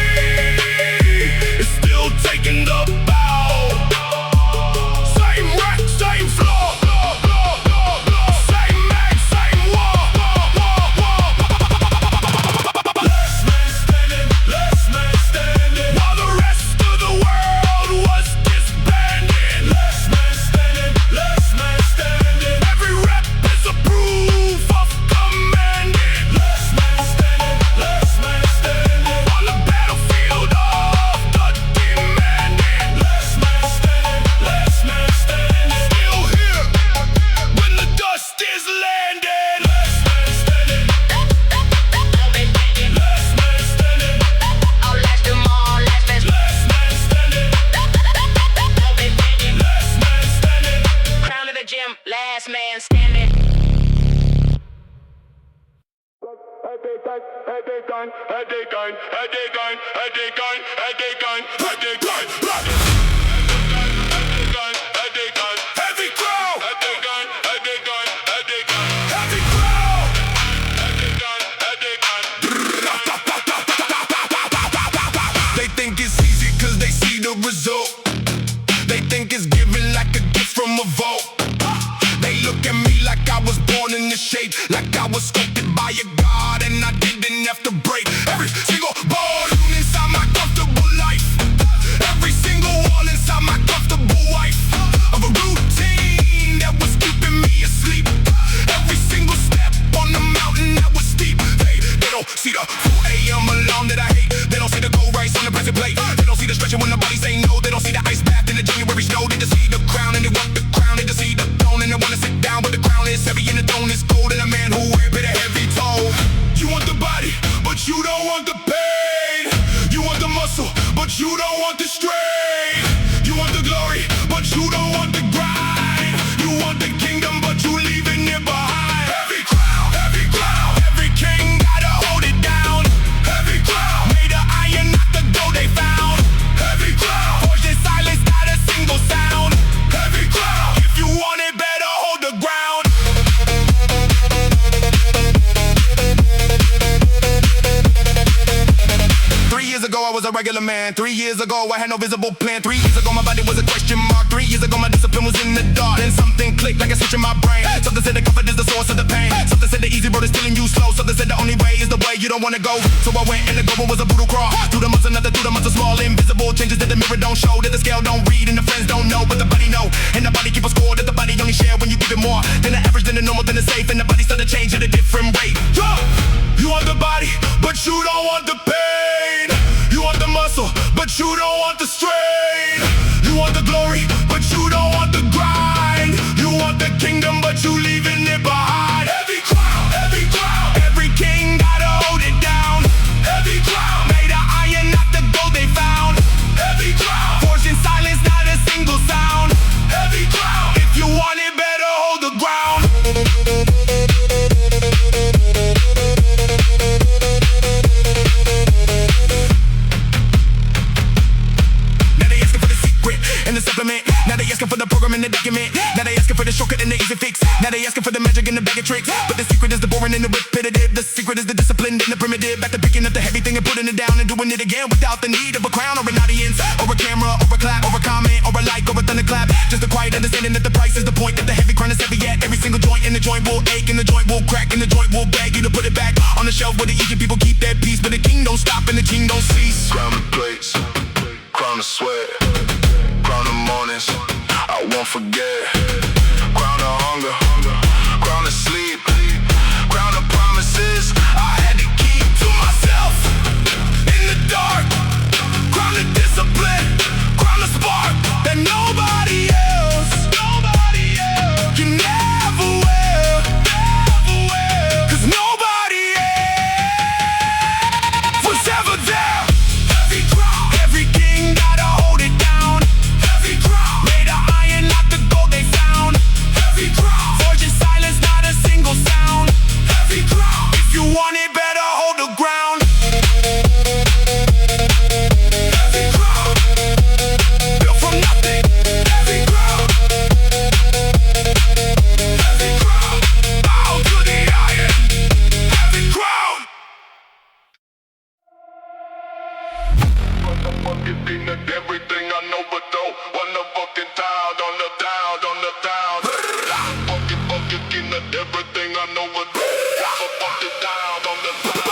is still taking the bow. Same rack, same floor. Same man, same war. Last man standing, last man standing. While the rest of the world was disbanded. Last man standing, last man standing. Every rep is a proof of commanding. Last man standing, last man standing. On the battlefield of the demanding. Last man standing, last man standing. Still here when the dust is landing. Last man standing, last man standing. Oh, last them all, last man. Last man standing, last man standing. Crown of the gym, last man standing. Heavy crowd, heavy crowd. They think it's easy cause they see the result. They think it's given like a gift from a vault. They look at me like I was born in this shape, like I was sculpted by a god and I didn't have to break every single bone inside my comfortable life. Every single wall inside my comfortable life. Of a routine that was keeping me asleep. Every single step on the mountain that was steep. They don't see the 4 a.m. alarm that I hate. They don't see the gold rice on the present plate. They don't see the stretching when the body say no. They don't see the ice bath in the January snow. They just see the crown and they want the crown. They just see the throne and they wanna sit down, but the crown is heavy and the throne is cold. And a man who wear paid a heavy toll. You want the body, but you don't want the pain. regular man. 3 years ago, I had no visible plan. 3 years ago, my body was a question mark. 3 years ago, my discipline was in the dark. Then something clicked like a switch in my brain. Something said the comfort is the source of the pain. Something said the easy road is stealing you slow. Something said the only way is the way you don't wanna go. So I went and the goal was a brutal crawl. Through the months, another through the months of small invisible changes that the mirror don't show. That the scale don't read and the friends don't know, but the body know. And the body keep a score that the body only share when you give it more than the average, than the normal, than the safe. And the body start to change at a different rate. You want the body, but you don't want the pain. You want the muscle, but you don't want the strain. You want the glory, but you don't want the grind. You want the kingdom, but you leaving it behind. Every crown, every king gotta hold it down. Every crown, made of iron, not the gold they found. Every crown, forged in silence, not a single sound. Every crown, if you want it, better hold the ground. And the supplement. Now they asking for the program and the document. Now they asking for the shortcut and the easy fix. Now they asking for the magic and the bag of tricks. But the secret is the boring and the repetitive. The secret is the discipline and the primitive. Back to picking up the heavy thing and putting it down and doing it again without the need of a crown or an audience or a camera or a clap or a comment or a like or a thunderclap. Just a quiet understanding that the price is the point. That the heavy crown is heavy yet every single joint, and the joint will ache and the joint will crack and the joint will beg you to put it back on the shelf where the easy people keep their peace. But the king don't stop and the king don't cease. Crown the plates, crown the sweat, crown the mornings, I won't forget. Crown the hunger, crown the sleep, crown the promises I had to keep to myself. In the dark, crown the discipline, crown the spark that nobody else can never wear. 'Cause nobody else was ever there. Every crown, every king gotta hold it down. Every crown, made of iron, not the gold they found. Every crown, forged in silence, not a single sound. Every crown, if you want it, better hold the ground. Every crown, built from nothing. Every crown, bow to the iron. Every crown. Motherfucking peanut, everything I know but though. One the fucking town, on the town, on the town. Fucking peanut, everything I know but fucking town, on the town.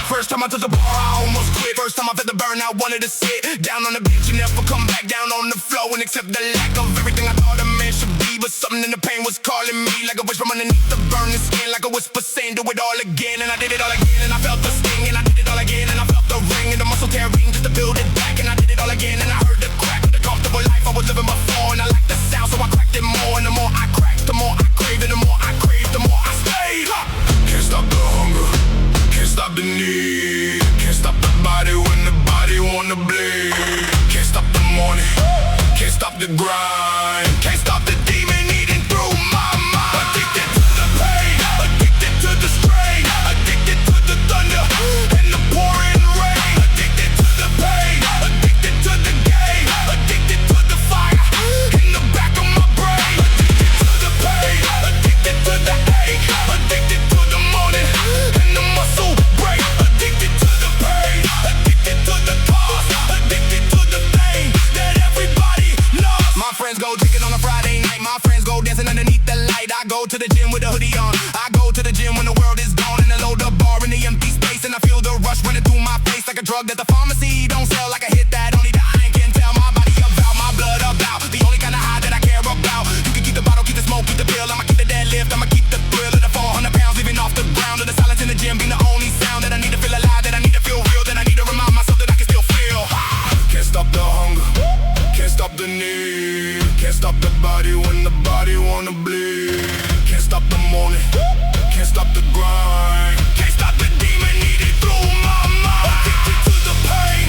First time I touched the bar, I almost quit. First time I felt the burn, I wanted to sit down on the bench and never come back down on the floor and accept the lack of everything I thought a man should be. But something in the pain was calling me like a voice from underneath the burning skin, like a whisper saying, do it all again. And I did it all again, and I felt the sting, and I did it all again, and I felt the ring and the muscle tearing just to build it back. And I did it all again, and I heard the crack of the comfortable life I was living before, and I liked the sound, so I cracked it more. And the more I cracked, the more I craved, and the more I craved, the more I stayed. Can't stop the hunger, can't stop the need, can't stop the body when the body wanna bleed. Can't stop the morning, can't stop the grind, can't stop the demon eating through my mind. Addicted to the pain, addicted to the strain, addicted to the thunder and the pouring rain. Addicted to the pain, addicted to the game, addicted to the fire in the back of my brain. Addicted to the pain, addicted to the ache, addicted to the morning and the muscle break. Addicted to the pain, addicted to the cause, addicted to the thing that everybody loves. My friends go drinking on a Friday night. My friends go dancing underneath the light. I go to the gym with a hoodie on. I go to the gym when the world is gone, and I load up bar in the empty space, and I feel the rush running through my face like a drug that the pharmacy don't sell. Like a hit that only the iron can tell. My body about, my blood about. The only kind of high that I care about. You can keep the bottle, keep the smoke, keep the pill. I'ma keep the deadlift, I'ma keep the thrill of the 400 pounds leaving off the ground. Of the silence in the gym being the only sound that I need to feel alive, that I need to feel real, that I need to remind myself that I can still feel. Can't stop the hunger, can't stop the need, can't stop the body when the body wanna bleed. Can't stop the morning, can't stop the grind, can't stop the demon eating through my mind. Addicted to the pain,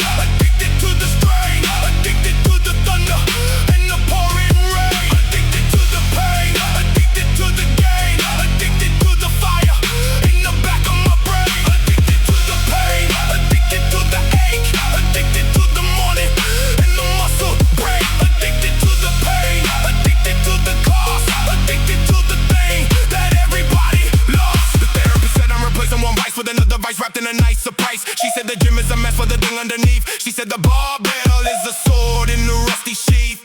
price. She said the gym is a mess for the thing underneath. She said the barbell is a sword in the rusty sheath.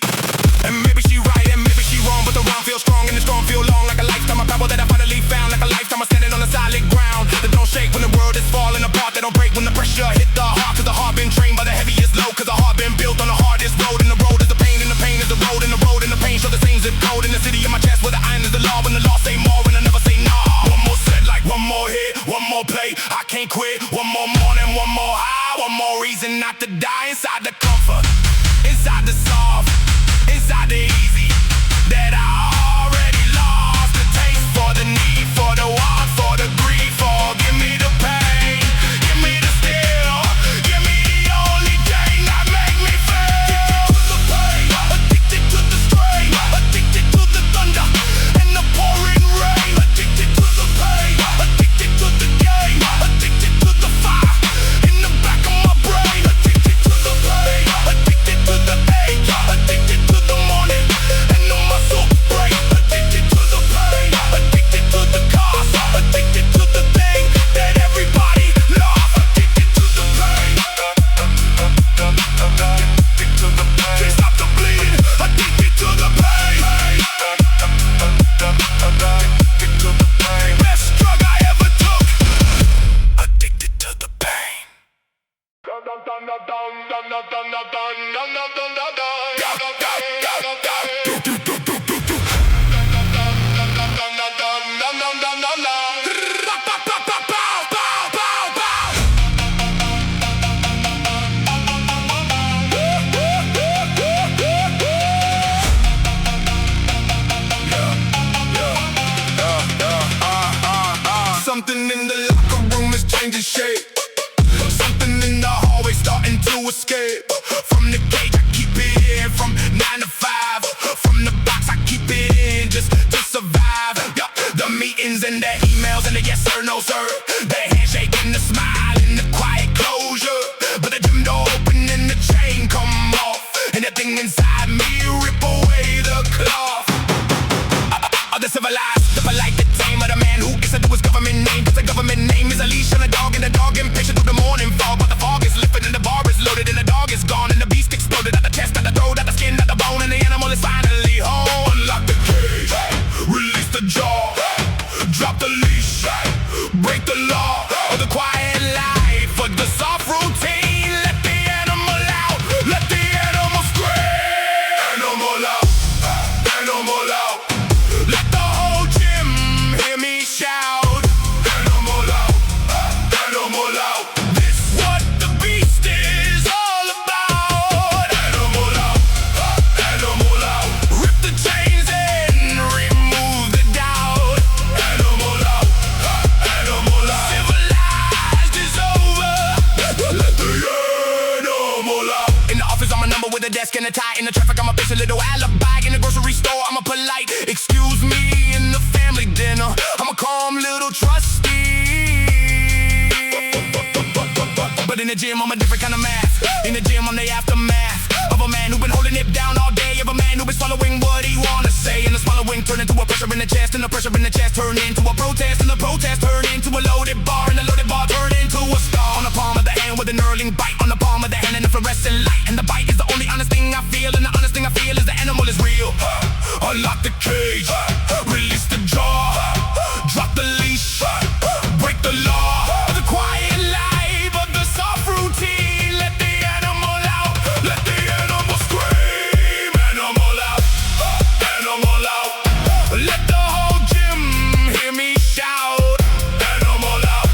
And maybe she right and maybe she wrong, but the wrong feels strong and the strong feel long. Like a lifetime of power that I finally found. Like a lifetime of standing on the solid ground that don't shake when the world is falling apart. That don't break when the pressure hit the heart. Cause the heart been trained by the heaviest load. Cause the heart been built on the hardest road. And the road is the pain and the pain is the road. And the road and the pain show the same zip code. In the city of my chest where the iron is the law. When the law say more and I never say nah. One more set like one more hit, one more play. I can't quit. One more morning, one more high. One more reason not to die. Inside the comfort, inside the soft, inside the easy. That I already lost the taste for the need, for the want, for the grief. For give me the pain, give me the steel, give me the only thing that make me feel. Addicted to the pain, addicted to the strain, addicted to the thunder and the pouring rain. Addicted to the pain, addicted to the game, addicted to the fire in the back of my brain. Addicted to the pain, addicted to the ache, addicted to the morning and the muscle break. Addicted to the pain, addicted to the cost, addicted to the thing that everybody lost. Addicted to the pain, addicted to the pain. Can't stop the bleeding. Addicted to the pain, addicted to the pain. Best drug I ever took. Addicted to the pain. Something in the locker room is changing shape. Something in the hallway starting to escape. From the cage I keep it in, from 9 to 5. From the box I keep it in, just to survive. Yeah. The meetings and the emails and the yes sir, no sir. The handshake and the smile and the quiet closure. But the gym door open and the chain come off. And the thing inside me rip away the cloth. The civilized, the polite, the tame of the man who gets to do his government name. Cause the government name is a leash on a dog, and the dog impatient through the morning fog. But the fog is lifting and the bar is loaded and the dog is gone. And the beast exploded out the chest, out the throat, out the skin, out the bone. And the animal is finally home. Unlock the cage, release the jaw, drop the leash, break the law of the quiet life, of the soft routine. Let the animal out, let the animal scream. Animal out, animal out. Let the whole gym hear me shout. Animal out, animal out. This what the beast is all about. Animal out, animal out. Rip the chains and remove the doubt. Animal out, animal out. Civilized is over. Let the animal out. In the office I'm a number with a desk and a tie. In the traffic I'm a bitch, a little alibi. In the grocery store I'm a polite excuse me. In the family dinner I'm a calm little trustee. But in the gym I'm a different kind of math. In the gym I'm the aftermath of a man who been holding it down all day. Of a man who been swallowing what he wanna say. And the swallowing turned into a pressure in the chest. And the pressure in the chest turned into a protest. And the protest turned into a loaded bar. And the loaded bar turned into a star. On the palm of the hand with a knurling bite. On the palm of the hand and the fluorescent light. And the bite is the only honest thing I feel. And the honest thing I feel is the animal is real. Unlock the cage, release the jaw, drop the leash, break the law of the quiet life, of the soft routine. Let the animal out, let the animal scream. Animal out, animal out. Let the whole gym hear me shout. Animal out,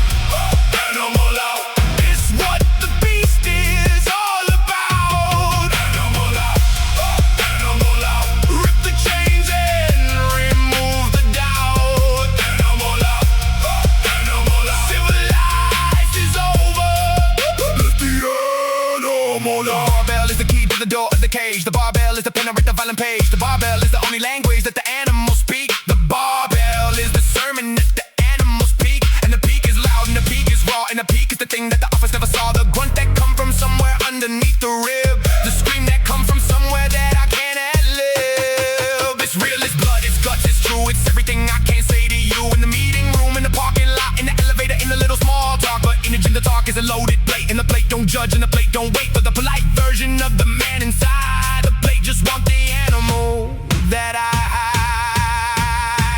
animal out. It's what the beast is all about. Animal out, animal out. Rip the chains and remove the doubt. Animal out, animal out. Civilized is over. Let the animal out. The barbell is the key to the door of the cage. The barbell is the pen to write the violent page. The barbell is the only language that the animals speak. The barbell is the sermon that the animals speak. And the peak is loud and the peak is raw. And the peak is the thing that the office never saw. The grunt that come from somewhere underneath the rib. The scream that come from somewhere that I can't ad-lib. It's real, it's blood, it's guts, it's true. It's everything I can't say to you. In the meeting room, in the parking lot, in the elevator, in the little small talk. But in the gym the talk is a loaded plate, and the plate don't judge and the plate don't wait for the polite version of the man inside. The plate just want the animal that I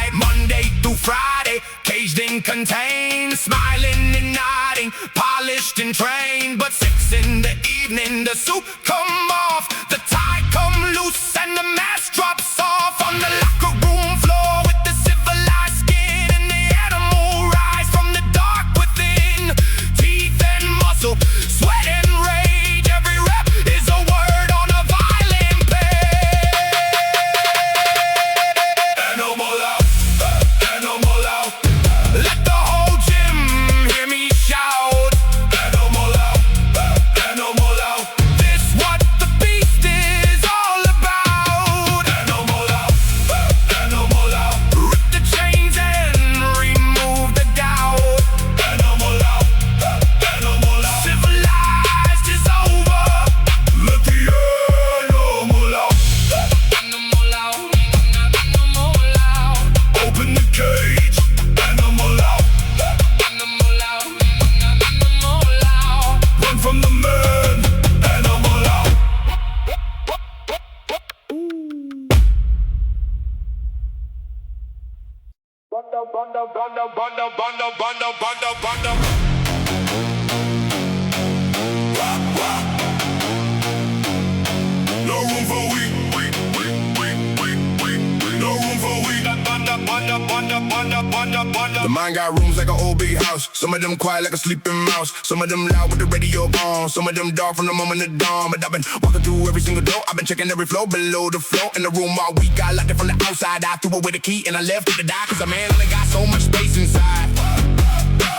hide. Monday through Friday, caged and contained, smiling and nodding, polished and trained. But 6 in the evening, the suit come off, the tie come loose, and the mask drops off on the locker room floor with the civilized skin, and the animal rise from the dark within. Teeth and muscle, sweat and rage, every rep is a word on a violin page. Animal out, animal out. Let the whole gym hear me shout. Animal out, animal out. This what the beast is all about. Animal out, animal out. Rip the chains and remove the doubt. Animal out, animal out. Civilized is over. Let the animal out. Animal out, animal out. Open the cage. Animal out, animal out, animal out. Run from the man. Animal out. No room for weak. No room for weak. The mind got rooms like an old big house. Some of them quiet like a sleeping mouse. Some of them loud with the radio on. Some of them dark from the moment of dawn. But I've been walking through every single door. I've been checking every floor below the floor. In the room all week, I locked it from the outside. I threw away the key and I left it to die. Cause a man only got so much space inside.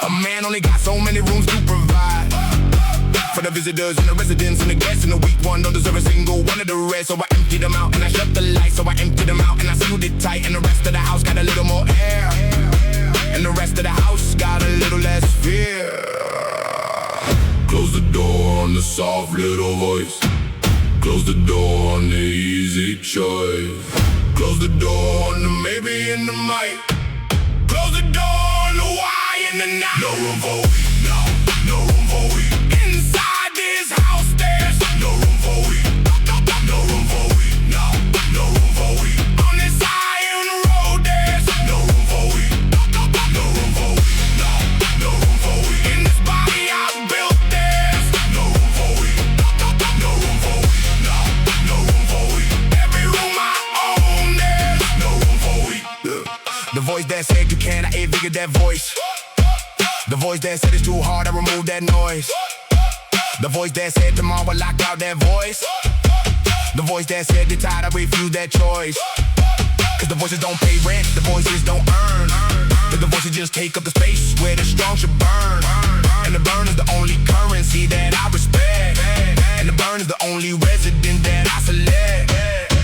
A man only got so many rooms to provide. For the visitors and the residents and the guests, and the weak one don't deserve a single one of the rest. So I emptied them out and I shut the lights. So I emptied them out and I sealed it tight. And the rest of the house got a little more air, and the rest of the house got a little less fear. Close the door on the soft little voice. Close the door on the easy choice. Close the door on the maybe and the might. Close the door on the why and the night. No room for weak, no room for weak. Inside this house there's no room for weak. No room for weak, no room for weak. On this iron road there's no room for weak. No room for weak, no room for weak. In this body I built there's no room for weak. No room for weak, no room for weak. Every room I own there's no room for weak. The voice that said you can't, I figured that voice. The voice that said it's too hard, I removed that noise. The voice that said tomorrow I locked out that voice. The voice that said they're tired, I refuse that choice. Cause the voices don't pay rent, the voices don't earn. But the voices just take up the space where the strong should burn. And the burn is the only currency that I respect. And the burn is the only resident that I select.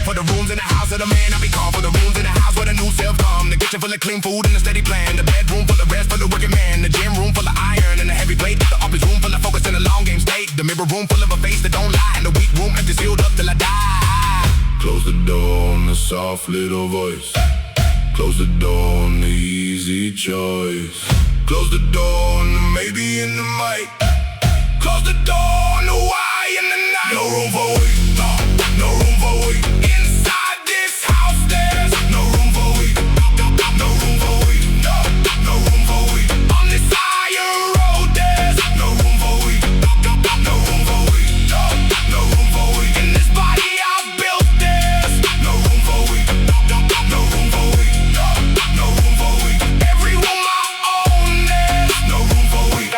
For the rooms in the house of the man, I be called. For the rooms in the house where the new self come. The kitchen full of clean food and a steady plan. The bedroom full of rest for the working man. The gym room full of iron and a heavy plate. The office room full of focus and a long game state. The mirror room full of a face that don't lie. And the weak room empty sealed up till I die. Close the door on the soft little voice. Close the door on the easy choice. Close the door on the maybe and the might. Close the door on the why and the night. No room for weak, no room for weak. Inside this house there's no room for weak. No room for weak, no room for weak. On this iron road there's no room for weak. No room for weak, no room for weak. In this body I built there's no room for weak. No room for weak, no room for weak. Every room I own there's no room for weak.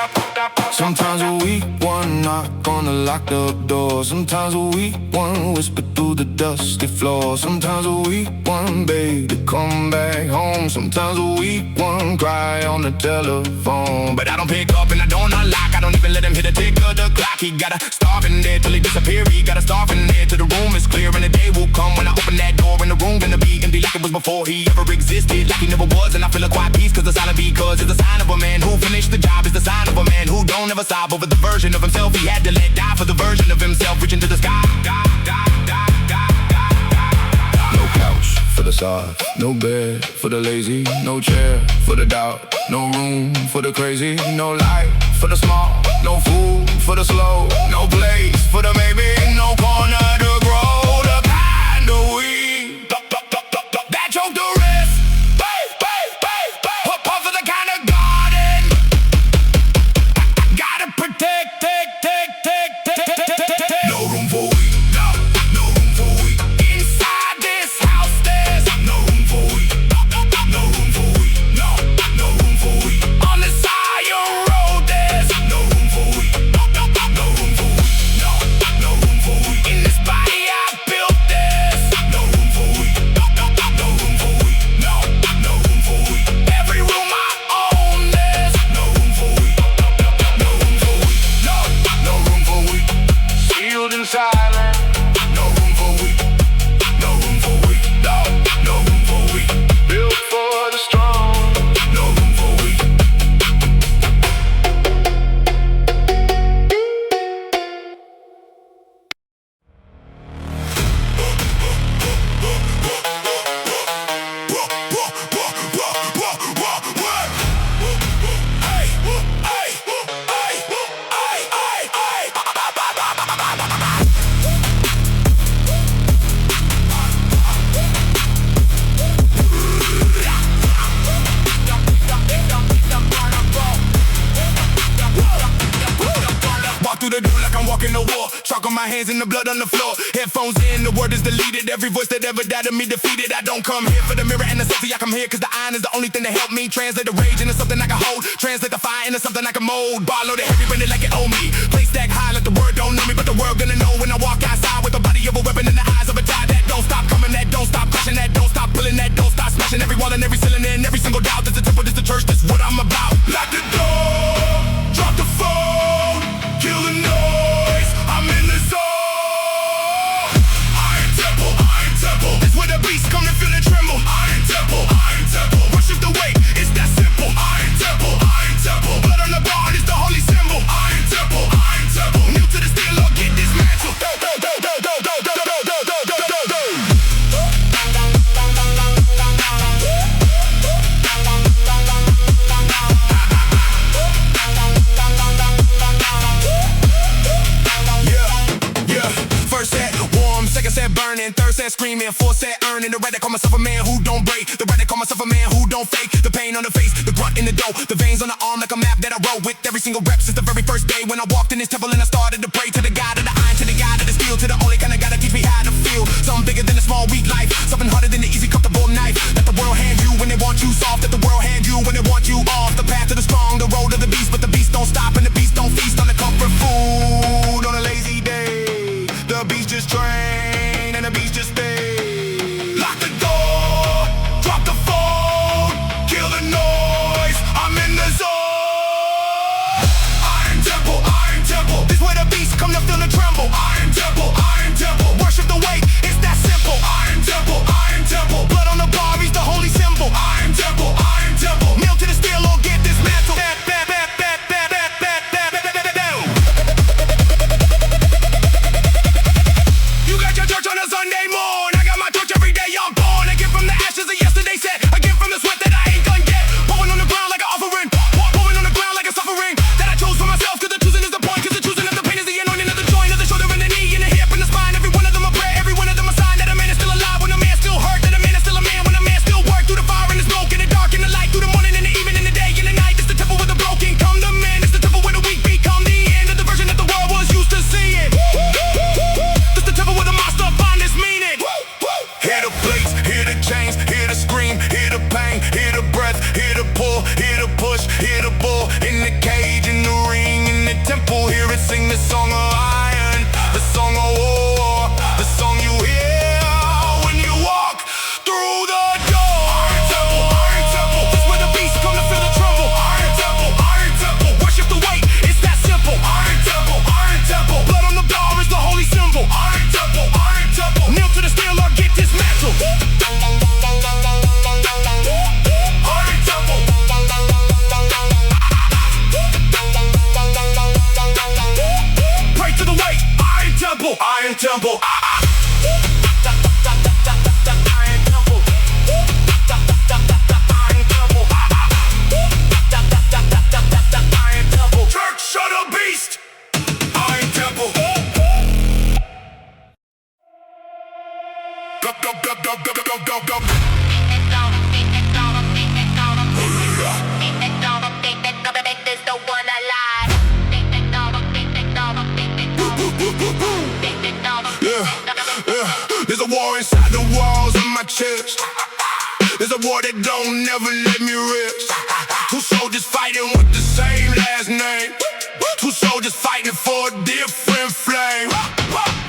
Sometimes a weak one knock on the locked up door. Sometimes a weak one whisper through the dusty floor. Sometimes a weak one beg to come back home. Sometimes a weak one cry on the telephone. But I don't pick up and I don't unlock. I don't even let him hit a tick of the clock. He gotta starve in there till he disappear. He gotta starve in there till the room is clear. And the day will come when I open that door and the room gonna be empty like it was before he ever existed. Like he never was, and I feel a quiet peace. Cause the silent because it's a sign of a man who finished the job. It's the sign of a man who don't ever stop over the version of himself he had to let die. For the version of himself reaching to the sky. No couch for the soft, no bed for the lazy, no chair for the doubt, no room for the crazy, no life for the small, no food for the slow, no place for the maybe, no corner to grow the kind of weed that choke the rest. Pop for the kind of garden gotta protect. No room for weed, no room for weed. Inside this house there's no room for weed, no room for weed, no room for weed. On the side of road there's no room for weed, no room for weed, no room for weed. In this body I built this, no room for weed, no room for weed, no room for weed. Every room I own there's no room for weed, no room for weed, no room for weed. Sealed and silent, no room for weed, no room for weed, no room for weed. Built for the strong, no room for weed. Walk through the door like I'm walking the wall. Chalk on my hands and the blood on the floor. Headphones in, the word is deleted. Every voice that ever doubted me defeated. I don't come here for the mirror and the selfie. I come here cause the iron is the only thing that help me. Translate the rage into something I can hold. Translate the fire into something I can mold. Bar loaded heavy, bend it like it owe me. Play stack high like the word don't know me. But the world gonna know when I walk outside with the body of a weapon in the eyes of a tie. That don't stop coming, that don't stop crushing, that don't stop pulling, that don't stop smashing. Every wall and every ceiling and every single doubt. This the temple, this the church, this what I'm about. Lock the door, drop the phone, kill the noise, I'm in the zone. Iron temple, this where the beast come to feel and tremble. Iron temple, worship the weight, it's that simple. Iron temple, blood on the bond is the holy symbol. Iron temple, kneel to the steel or get dismantled. First set warm, second set burning, third set screaming, fourth set earning. The right that call myself a man who don't break, the right that call myself a man who don't fake. The pain on the face, the grunt in the dough, the veins on the arm like a map that I wrote with every single rep since the very first day when I walked in this temple and I started to pray to the God of the iron, to the God of the steel, to the only kind of God that teach me how to feel. Something bigger than a small weak life, something harder than the easy comfortable knife that the world hand you when they want you soft, that the world hand you when they want you off. The path to the strong, the road to the beast, but the beast don't stop and the beast don't feast on the comfort food on a lazy day. The beast just train and the beast just stay. Lock the door, drop the phone, kill the noise, I'm in the zone. Iron temple, this where the beast come to feel and tremble. Iron temple, worship the weight, it's that simple. Iron temple, blood on the bar, he's the holy symbol. Iron temple, kneel to the steel or get dismantled. You got your church on a Sunday morning, I got my church every day I'm born. Again from the ashes of yesterday set, again from the sweat that I ain't done yet. Pouring on the ground like an offering, pouring on the ground like a suffering that I chose for myself, cause the choosing is the point, cause the choosing of the pain is the anointing of the joint, of the shoulder and the knee and the hip and the spine. Every one of them a prayer, every one of them a sign that a man is still alive, when a man still hurt, that a man is still a man, when a man still work through the fire and the smoke and the dark and the light, through the morning and the evening and the day and the night. It's the temple where the broken come to men, it's the temple where the weak become the end of the version that the world was used to seeing. It's the temple where the monster find its meaning. Hear the plates, hear the chains, hear the scream, hear the pain, hear the breath, hear the pull, hear the push, hear the bull in the cage, in the ring, in the temple. Hear it sing the song of iron, the song of war, the song you hear when you walk through the door. Iron temple, this where the beast come to feel the tremble. Iron temple, worship the weight, it's that simple. Iron temple, blood on the bar is the holy symbol. Iron temple, kneel to the steel or get dismantled. Iron temple, pray to the weight. Iron temple, iron temple. Iron temple. This the one I like. There's a war inside the walls of my chest. There's a war that don't never let me rest. Two soldiers fighting with the same last name. Two soldiers fighting for a different flame.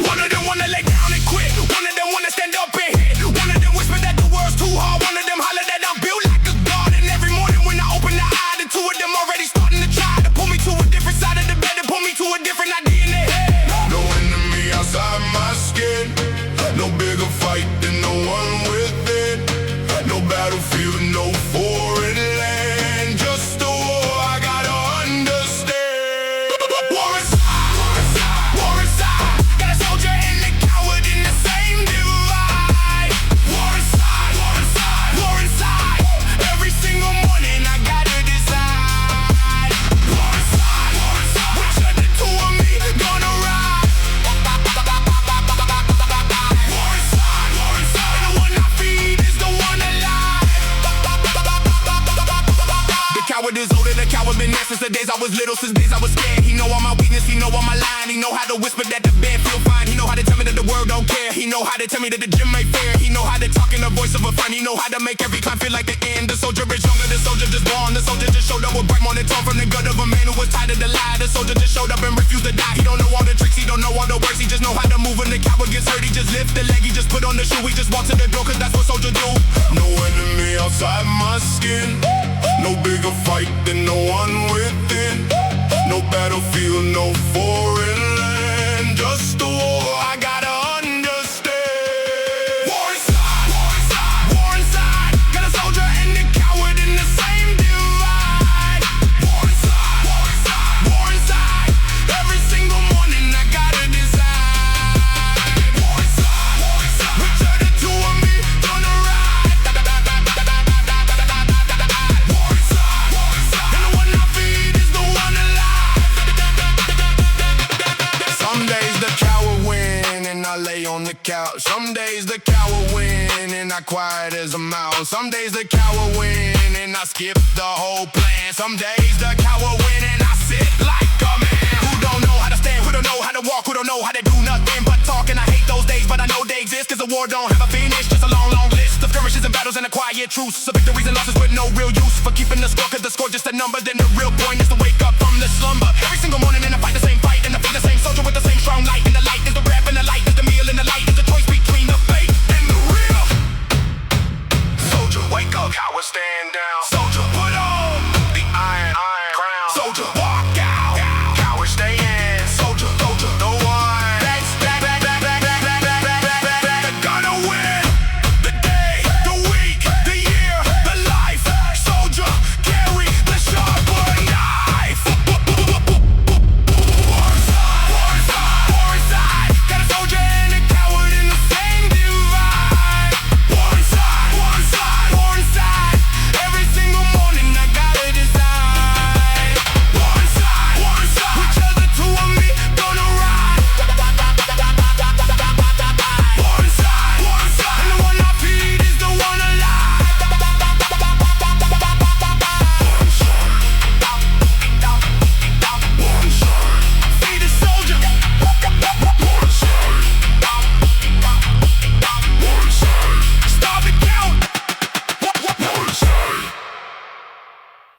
One of them wanna lay down and quit. One of them wanna stand up and hit. One of them whisper that the world's too hard. One of them holler that I'm built like a god. And every morning when I open the eye, the two of them already starting to try to pull me to a different side of the bed and pull me to a different idea in their head. No enemy outside my skin. No bigger fight than the one within. No battlefield, no foreign land. Just a war I gotta understand. War inside, war inside, war inside. Got a soldier and a coward in the same divide. War inside, war inside, war inside. Every single morning I gotta decide. War inside, which of the two of me gonna ride? War inside, and the one I feed is the one alive. The coward is older, the coward been there since the days I was little, since days I was scared. He know all my weakness, he know all my line. He know how to whisper that the bed feel fine. He know how to tell me that the world don't care. He know how to tell me that the gym ain't fair. He know how to talk in the voice of a friend. He know how to make every climb feel like the end. The soldier is younger, the soldier just born. The soldier just showed up with bright morning torn from the gut of a man who was tired of the lie. The soldier just showed up and refused to die. He don't know all the tricks, he don't know all the words. He just know how to move when the coward gets hurt. He just lift the leg, he just put on the shoe. He just walk to the door, cause that's what soldiers do. No enemy outside my skin. No bigger fight than the one within. No battlefield, no foreign land. Just a war I gotta understand. War inside, war inside, war inside. Got a soldier and a coward in the same divide. War inside, war inside, war inside. Every single morning I gotta decide. War inside, which of the two of me gonna ride? War inside, and the one I feed is the one alive. Some days the coward win and I lay on the couch. Some days the coward win and I quiet as a mouse. Some days the coward win and I skip the whole plan. Some days the coward win and I sit like a man Who don't know how to stand, who don't know how to walk, who don't know how to do nothing but talk. And I hate those days, but I know they exist, cause the war don't have a finish. Just a long, long list of skirmishes and battles and a quiet truce of victories and losses with no real use for keeping the score, cause the score just a number. Then the real point is to wake up from the slumber every single morning and I fight the same fight.